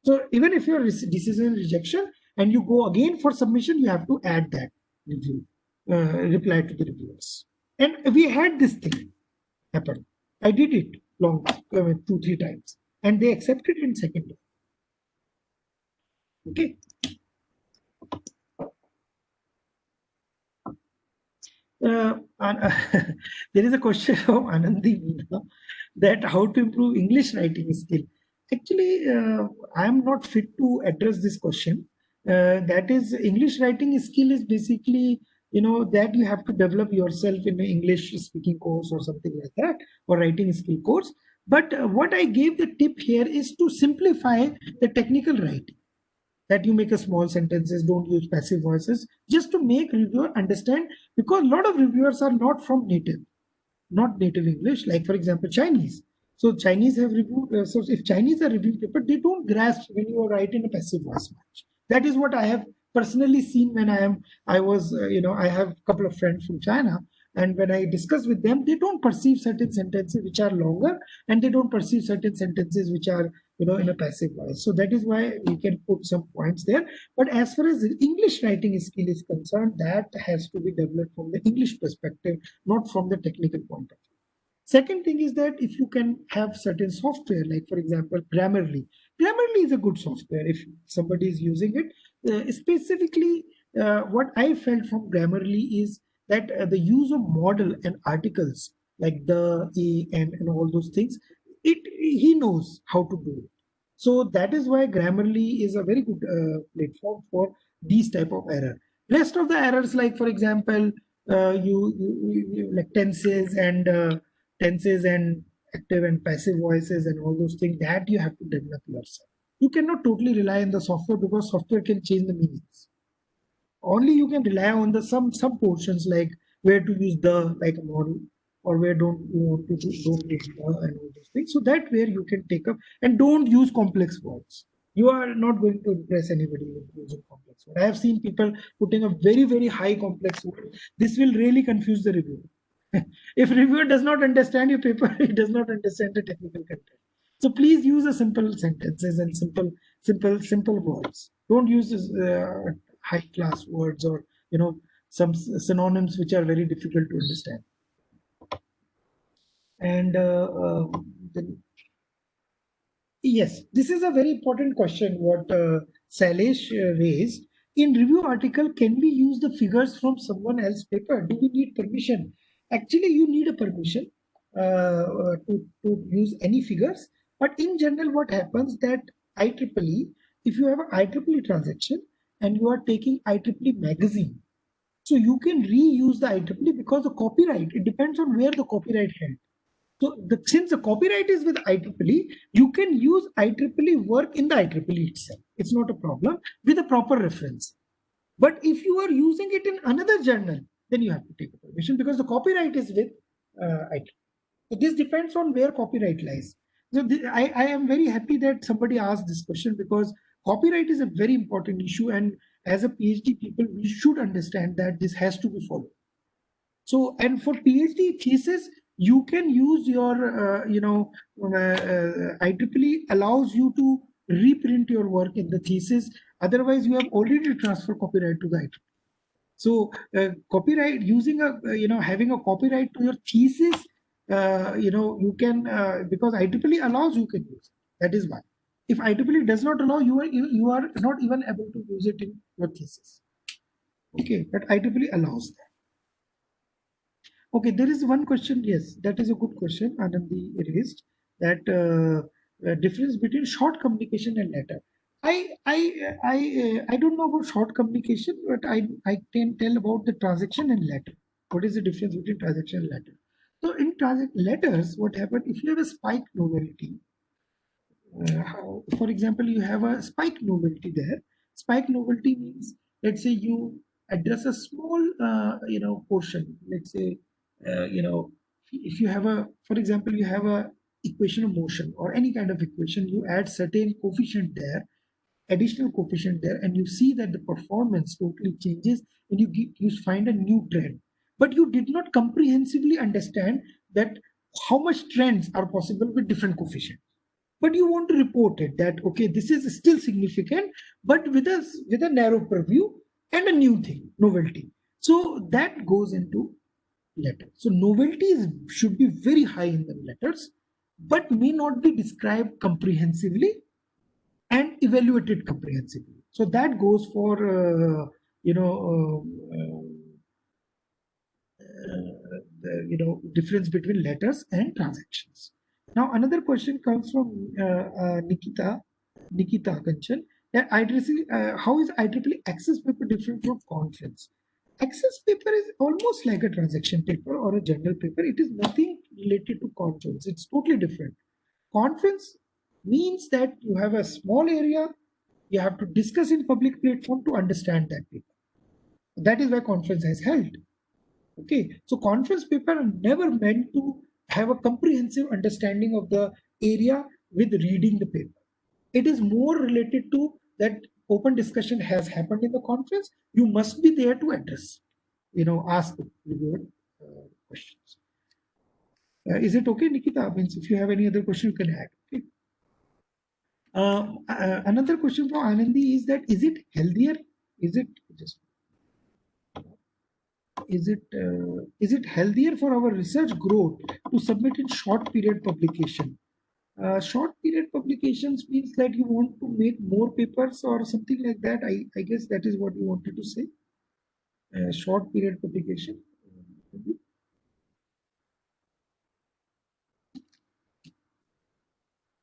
So even if your decision rejection and you go again for submission, you have to add that review, reply to the reviewers. And we had this thing happen. I did it long, 2-3 times, and they accepted in second time. Okay. There is a question from Anandi Meena that how to improve English writing skill. Actually, I am not fit to address this question. That is, English writing skill is basically, that you have to develop yourself in an English speaking course or something like that, or writing skill course. But what I gave the tip here is to simplify the technical writing. That you make a small sentences, don't use passive voices, just to make reviewer understand, because a lot of reviewers are not native English, like for example Chinese. So Chinese have reviewed, so if Chinese are reviewing paper, they don't grasp when you are writing a passive voice much. That is what I have personally seen when I have a couple of friends from China, and when I discuss with them, they don't perceive certain sentences which are longer, and they don't perceive certain sentences which are in a passive voice. So that is why we can put some points there. But as far as English writing skill is concerned, that has to be developed from the English perspective, not from the technical point of view. Second thing is that if you can have certain software, like for example, Grammarly. Grammarly is a good software if somebody is using it. Specifically, what I felt from Grammarly is that the use of model and articles like the, and all those things, he knows how to do it. So that is why Grammarly is a very good platform for these type of error. Rest of the errors, like for example, you like tenses and active and passive voices and all those things, that you have to develop yourself. You cannot totally rely on the software, because software can change the meanings. Only you can rely on the some portions, like where to use the, like a model, or where don't use the and all those things. So that where you can take up, and don't use complex words. You are not going to impress anybody with using complex words. I have seen people putting a very, very high complex word. This will really confuse the reviewer. If reviewer does not understand your paper, he does not understand the technical content. So please use a simple sentences and simple words. Don't use high class words, or some synonyms which are very difficult to understand. And yes, this is a very important question what Sailesh raised. In review article, can we use the figures from someone else's paper? Do we need permission? Actually, you need a permission to use any figures. But in general, what happens that IEEE, if you have an IEEE transaction and you are taking IEEE magazine, so you can reuse the IEEE, because the copyright, it depends on where the copyright held. So since the copyright is with IEEE, you can use IEEE work in the IEEE itself. It's not a problem with a proper reference. But if you are using it in another journal, then you have to take a permission, because the copyright is with IEEE. So this depends on where copyright lies. So I am very happy that somebody asked this question, because copyright is a very important issue, and as a PhD people, we should understand that this has to be followed. So, and for PhD thesis, you can use your, IEEE allows you to reprint your work in the thesis. Otherwise, you have already transferred copyright to the IEEE. So, copyright, using having a copyright to your thesis, you can, because IEEE allows, you can use it. That is why. If IEEE does not allow, you are not even able to use it in your thesis. Okay, but IEEE allows that. Okay, there is one question. Yes, that is a good question. Anandi raised that difference between short communication and letter. I don't know about short communication, but I can tell about the transaction and letter. What is the difference between transaction and letter? So in letters, what happened if you have a spike novelty? For example, you have a spike novelty there. Spike novelty means, let's say you address a small portion. Let's say if you have a, for example, you have a equation of motion or any kind of equation, you add certain coefficient there, additional coefficient there, and you see that the performance totally changes, and you find a new trend. But you did not comprehensively understand that how much trends are possible with different coefficients. But you want to report it that, okay, this is still significant, but with a narrow purview and a new thing, novelty. So that goes into letters. So novelty should be very high in the letters, but may not be described comprehensively and evaluated comprehensively. So that goes for difference between letters and transactions. Now another question comes from Nikita Kanchan. How is IEEE Access paper different from conference? Access paper is almost like a transaction paper or a general paper. It is nothing related to conference. It's totally different. Conference means that you have a small area, you have to discuss in public platform to understand that paper. That is why conference is held. Okay, so conference paper are never meant to have a comprehensive understanding of the area with reading the paper. It is more related to that open discussion has happened in the conference. You must be there to address, ask your questions. Is it okay, Nikita? Means if you have any other question, you can add. Okay. Another question from Anandi is that is it healthier? Is it healthier for our research growth to submit in short period publication? Short period publications means that you want to make more papers or something like that. I guess that is what you wanted to say. Short period publication.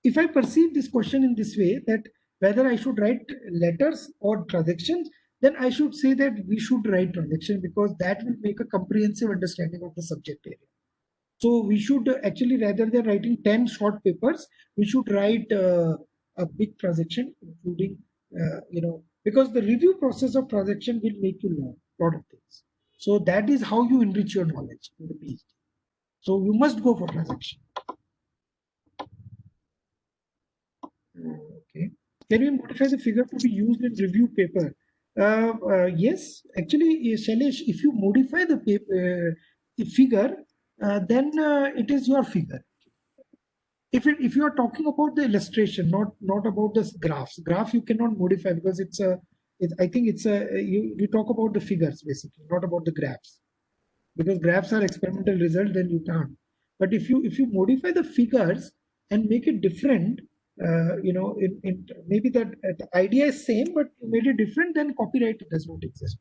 If I perceive this question in this way, that whether I should write letters or transactions, then I should say that we should write transaction, because that will make a comprehensive understanding of the subject area. So we should actually, rather than writing 10 short papers, we should write a big transaction, including, because the review process of transaction will make you learn a lot of things. So that is how you enrich your knowledge in the PhD. So you must go for transaction. Okay. Can we modify the figure to be used in review paper? Yes, actually, Shailesh, if you modify the paper, the figure, then it is your figure. If you are talking about the illustration, not about the graph you cannot modify, because you talk about the figures basically, not about the graphs, because graphs are experimental result, then you can't. But if you modify the figures and make it different, maybe that the idea is same, but you made it different, then copyright does not exist.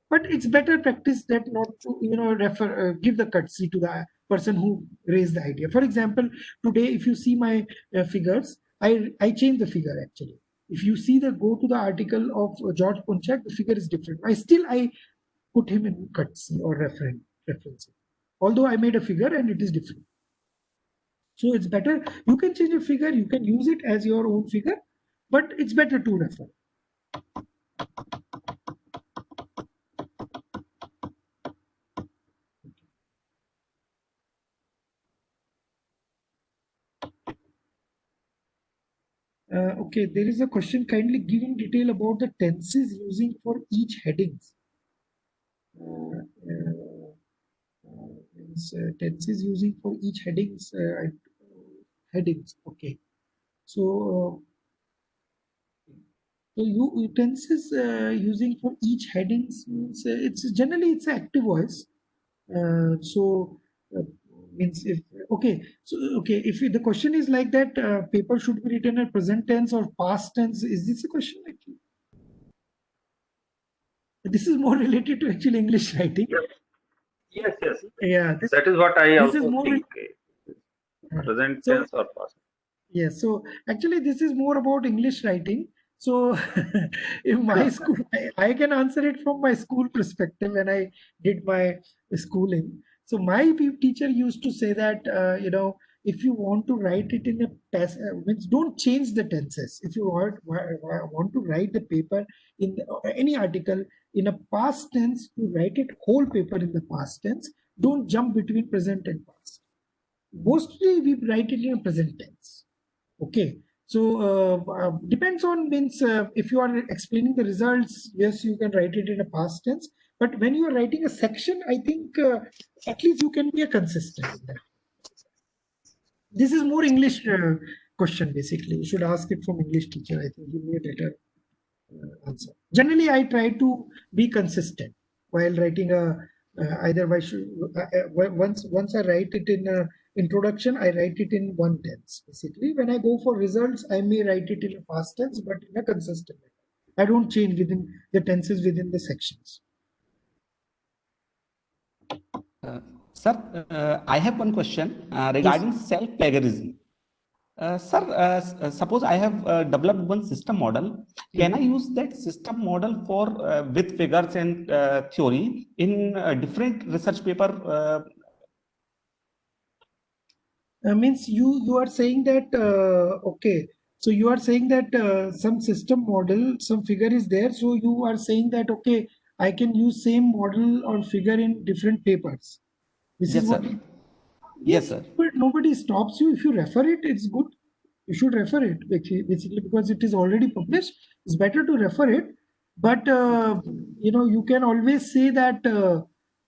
But it's better practice that not to give the courtesy to the person who raised the idea. For example, today if you see my figures, I changed the figure actually. If you see go to the article of George Punchak, the figure is different. I put him in courtesy or reference, although I made a figure and it is different. So it's better, you can change a figure, you can use it as your own figure, but it's better to refer. Okay, there is a question, kindly give in detail about the tenses using for each headings. Tenses using for each headings. Okay, so tenses using for each headings means it's generally it's active voice. Means if if the question is like that, paper should be written in present tense or past tense. Is this a question actually? This is more related to actually English writing. Yes. Yeah, that is what I also think. Present So, tense or past. Yes, so actually this is more about English writing. So in my school, I can answer it from my school perspective when I did my schooling. So my teacher used to say that, if you want to write it in a past, means don't change the tenses. If you want to write the paper in any article in a past tense, you write it whole paper in the past tense. Don't jump between present and past. Mostly we write it in a present tense. Okay. So depends on, means if you are explaining the results, yes, you can write it in a past tense. But when you are writing a section, I think at least you can be a consistent in that. This is more English question basically. You should ask it from English teacher. I think he may better answer. Generally, I try to be consistent while writing a either why should once I write it in introduction, I write it in one tense. Basically, when I go for results, I may write it in a past tense, but in a consistent way. I don't change within the tenses within the sections. Sir, I have one question regarding self-plagiarism. Sir, suppose I have developed one system model. Can I use that system model for with figures and theory in a different research paper? Means you are saying that okay. So you are saying that some system model, some figure is there. So you are saying that okay, I can use same model or figure in different papers. This Yes, is what. sir. Yes, sir. But nobody stops you if you refer it. It's good. You should refer it basically because it is already published. It's better to refer it. But you can always say that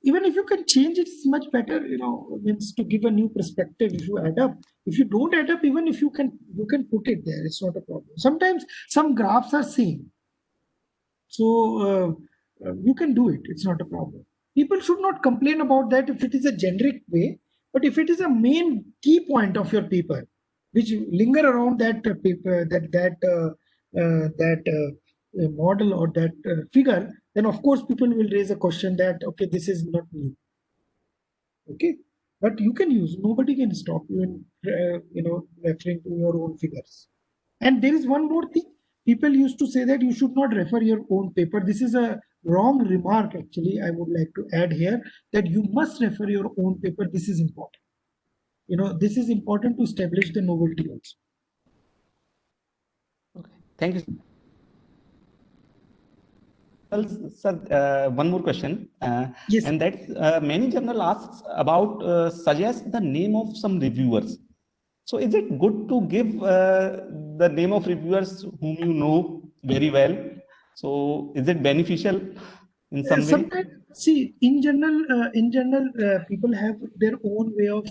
even if you can change it, it's much better. Means to give a new perspective. If you add up, if you don't add up, even if you can put it there. It's not a problem. Sometimes some graphs are same, so you can do it. It's not a problem. People should not complain about that if it is a generic way, but if it is a main key point of your paper, which linger around that paper, that model or that figure, then of course people will raise a question that okay, this is not new. Okay, but you can use. Nobody can stop you in referring to your own figures. And there is one more thing. People used to say that you should not refer your own paper. This is a wrong remark, actually. I would like to add here that you must refer your own paper. This is important. This is important to establish the novelty also. Okay. Thank you. Well, sir, one more question. Yes. And that's many journal asks about suggest the name of some reviewers. So is it good to give the name of reviewers whom you know very well? So is it beneficial in some way? Sometimes, see, in general, people have their own way of,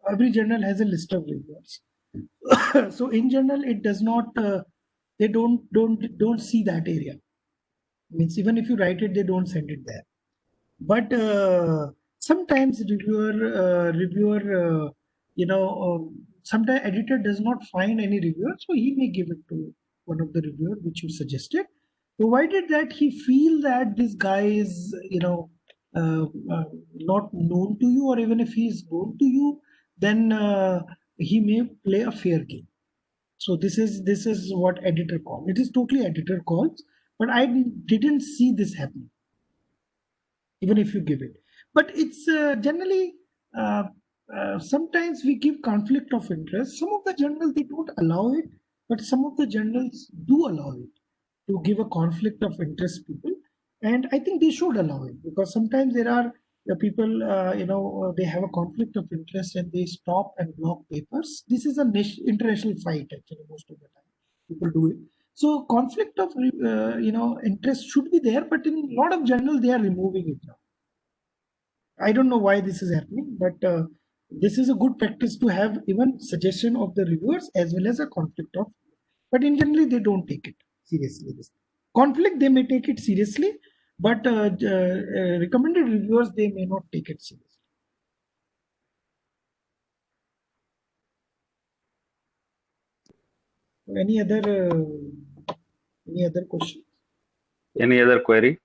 every journal has a list of reviewers. So in general, it does not, they don't see that area. Means even if you write it, they don't send it there. But sometimes reviewer, sometimes editor does not find any reviewer, so he may give it to one of the reviewer which you suggested, provided that he feel that this guy is not known to you, or even if he is known to you, then he may play a fair game. So this is what editor calls. It is totally editor calls, but I didn't see this happening. Even if you give it, but it's generally sometimes we give conflict of interest. Some of the journals they don't allow it, but some of the journals do allow it to give a conflict of interest people, and I think they should allow it because sometimes there are people they have a conflict of interest and they stop and block papers. This is a international fight actually. Most of the time people do it. So conflict of interest should be there, but in a lot of journals they are removing it now. I don't know why this is happening, but this is a good practice to have even suggestion of the reviewers as well as a conflict of. But in generally they don't take it seriously. This conflict they may take it seriously, but recommended reviewers they may not take it seriously. Any other question? Any other query?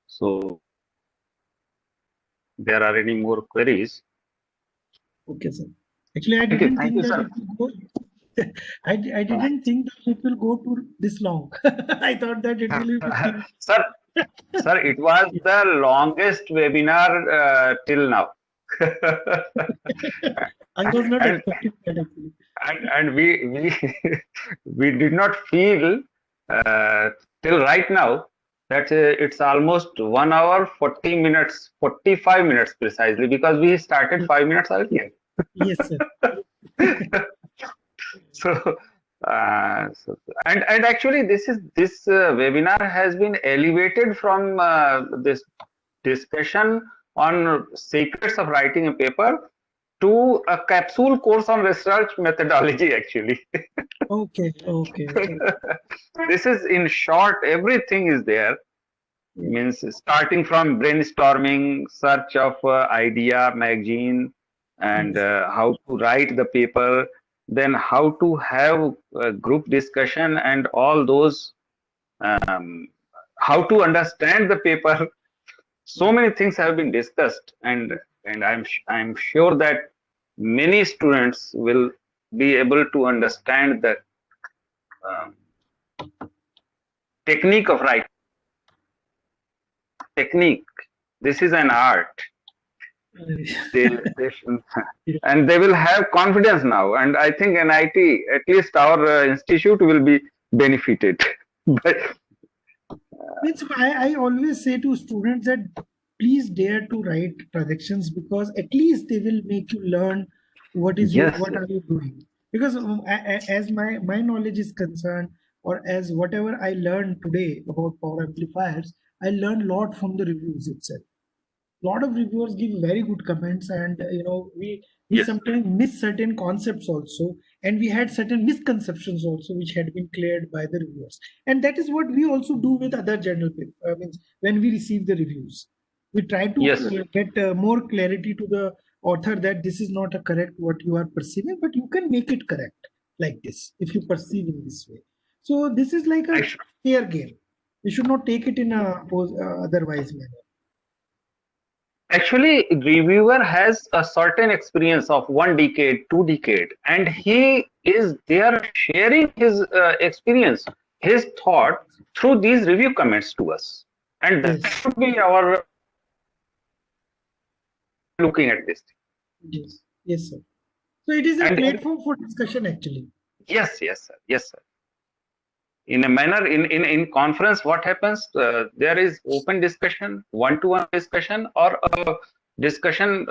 So, there are any more queries? Okay, sir. Actually, I didn't think that it would go. I didn't think that it will go to this long. I thought that it will be 15. Sir, it was the longest webinar till now. I was not expecting that actually. And we did not feel till right now that it's almost 1 hour 40 minutes, 45 minutes precisely, because we started 5 minutes earlier. Yes, sir. And actually this webinar has been elevated from this discussion on secrets of writing a paper to a capsule course on research methodology actually. Okay. This is, in short, everything is there. Means starting from brainstorming, search of idea, magazine, and how to write the paper, then how to have a group discussion and all those, how to understand the paper. So many things have been discussed, and I'm sure that many students will be able to understand the um, technique of writing. Technique. This is an art. And they will have confidence now. And I think NIT, at least our institute, will be benefited. But I always say to students that please dare to write projections, because at least they will make you learn what are you doing. Because as my knowledge is concerned, or as whatever I learned today about power amplifiers, I learned a lot from the reviews itself. A lot of reviewers give very good comments, and we sometimes miss certain concepts also, and we had certain misconceptions also which had been cleared by the reviewers. And that is what we also do with other journal paper. Means when we receive the reviews, we try to get more clarity to the author that this is not a correct what you are perceiving, but you can make it correct like this if you perceive in this way. So this is like a fair game. We should not take it in a otherwise manner. Actually, reviewer has a certain experience of 1 decade, 2 decade, and he is there sharing his experience, his thought through these review comments to us. And that should be our looking at this. Yes, sir. So it is a platform for discussion actually. Yes, sir. In a manner, in conference, what happens? There is open discussion, one-to-one discussion, or a discussion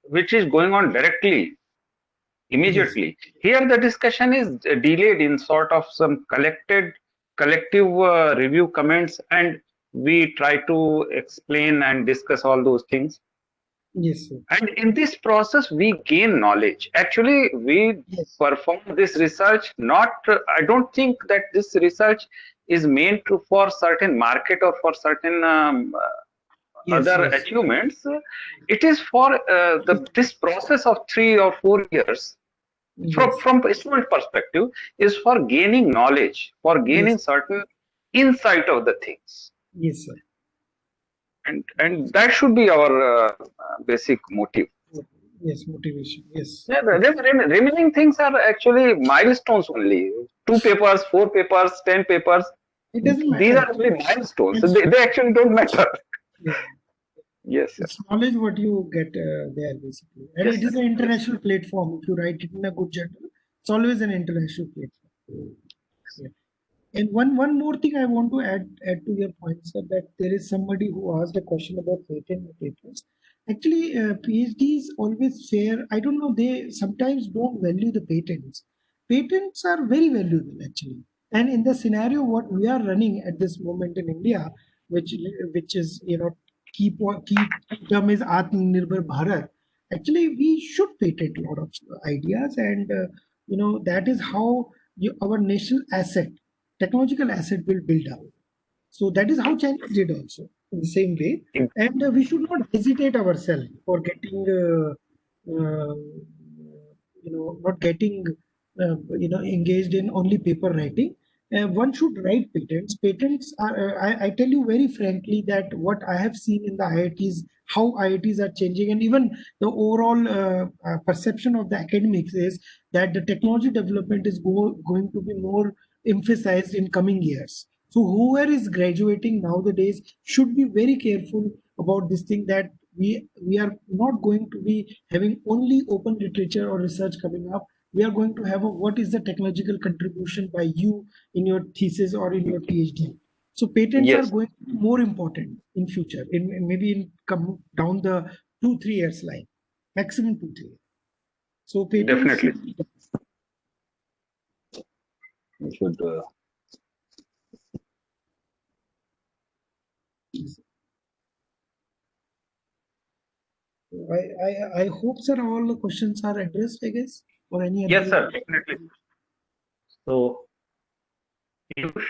which is going on directly, immediately. Here, the discussion is delayed in sort of some collective review comments, and we try to explain and discuss all those things. Yes, sir. And in this process, we gain knowledge. Actually, we perform this research not, I don't think that this research is meant for certain market or for certain other achievements. It is for this process of 3 or 4 years. From a student perspective, is for gaining knowledge, for gaining certain insight of the things. Yes, sir. And that should be our basic motive. Yes, motivation. Yes. Yeah, the remaining things are actually milestones only. 2 papers, 4 papers, 10 papers. It doesn't matter. These are only milestones. They actually don't matter. Yes, sir. It's knowledge what you get there basically. And it is an international platform. If you write it in a good journal, it's always an international platform. And one more thing I want to add to your point, sir, that there is somebody who asked a question about patent papers. Actually, PhDs always fair. I don't know, they sometimes don't value the patents. Patents are very valuable actually. And in the scenario what we are running at this moment in India, which is key term is Atmanirbhar Bharat. Actually, we should patent a lot of ideas, and that is how our national asset, technological asset, will build up. So that is how Chinese did also in the same way, and we should not hesitate ourselves for getting not getting engaged in only paper writing. One should write patents. Patents are, I tell you very frankly that what I have seen in the IITs, how IITs are changing, and even the overall perception of the academics is that the technology development is going to be more emphasized in coming years. So whoever is graduating nowadays should be very careful about this thing, that we are not going to be having only open literature or research coming up. We are going to have what is the technological contribution by you in your thesis or in your PhD. So patents are going to be more important in future, maybe come down the 2-3 years line, maximum 2-3 years. So patents definitely. we should. I hope, sir, all the questions are addressed, I guess, or any other. Yes, sir, definitely. So, Piyush,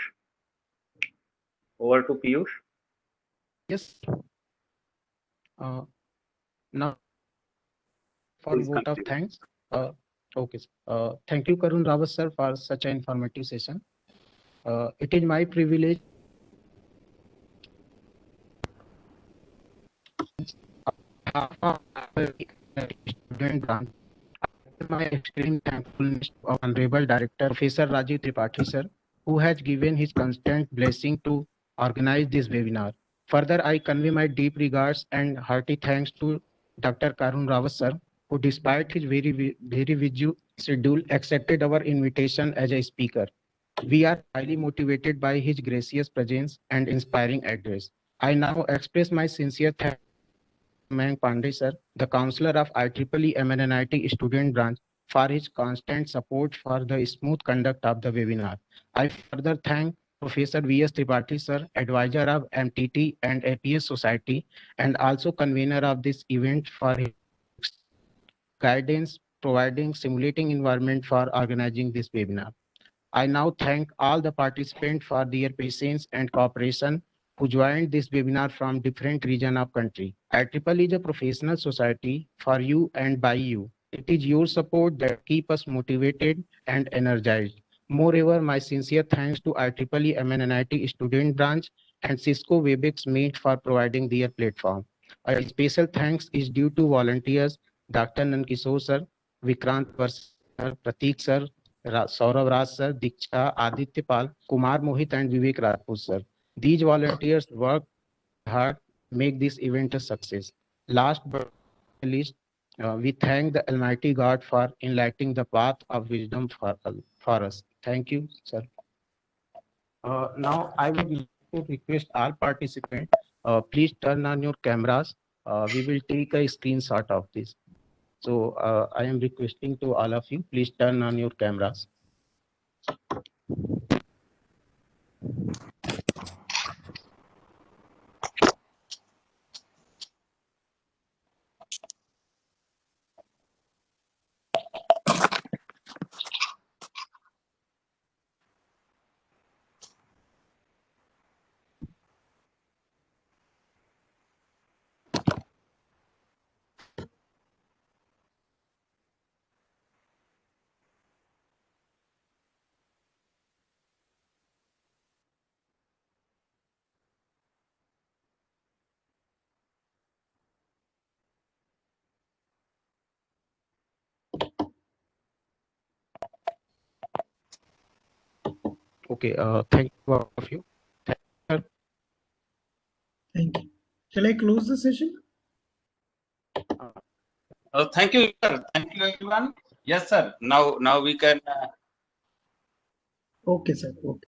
over to Piyush. Yes. Now for Please vote of continue. thanks. Okay. Thank you, Karun Rawat sir, for such an informative session. It is my privilege student branch. My extreme thankfulness to our Honorable Director, Professor Rajiv Tripathi sir, who has given his constant blessing to organize this webinar. Further, I convey my deep regards and hearty thanks to Dr. Karun Rawat sir, who despite his very busy schedule, accepted our invitation as a speaker. We are highly motivated by his gracious presence and inspiring address. I now express my sincere thanks to Mayank Pandey sir, the counselor of IEEE MNNIT student branch, for his constant support for the smooth conduct of the webinar. I further thank Professor V.S. Tripathi sir, advisor of MTT and APS Society, and also convener of this event for his guidance, providing simulating environment for organizing this webinar. I now thank all the participants for their patience and cooperation who joined this webinar from different regions of country. IEEE is a professional society for you and by you. It is your support that keep us motivated and energized. Moreover, my sincere thanks to IEEE MNNIT student branch and Cisco Webex Meet for providing their platform. A special thanks is due to volunteers Dr. Nankishore sir, Vikrant Vers sir, Pratik sir, Saurav Raj sir, Diksha, Aditya Pal, Kumar Mohit, and Vivek Rajput sir. These volunteers work hard to make this event a success. Last but not least, we thank the Almighty God for enlightening the path of wisdom for us. Thank you, sir. Now I would like to request all participants, please turn on your cameras. We will take a screenshot of this. So I am requesting to all of you, please turn on your cameras. Okay, thank you all of you. Thank you. Shall I close the session? Thank you, sir. Thank you, everyone. Yes, sir. Now we can. Okay, sir. Okay.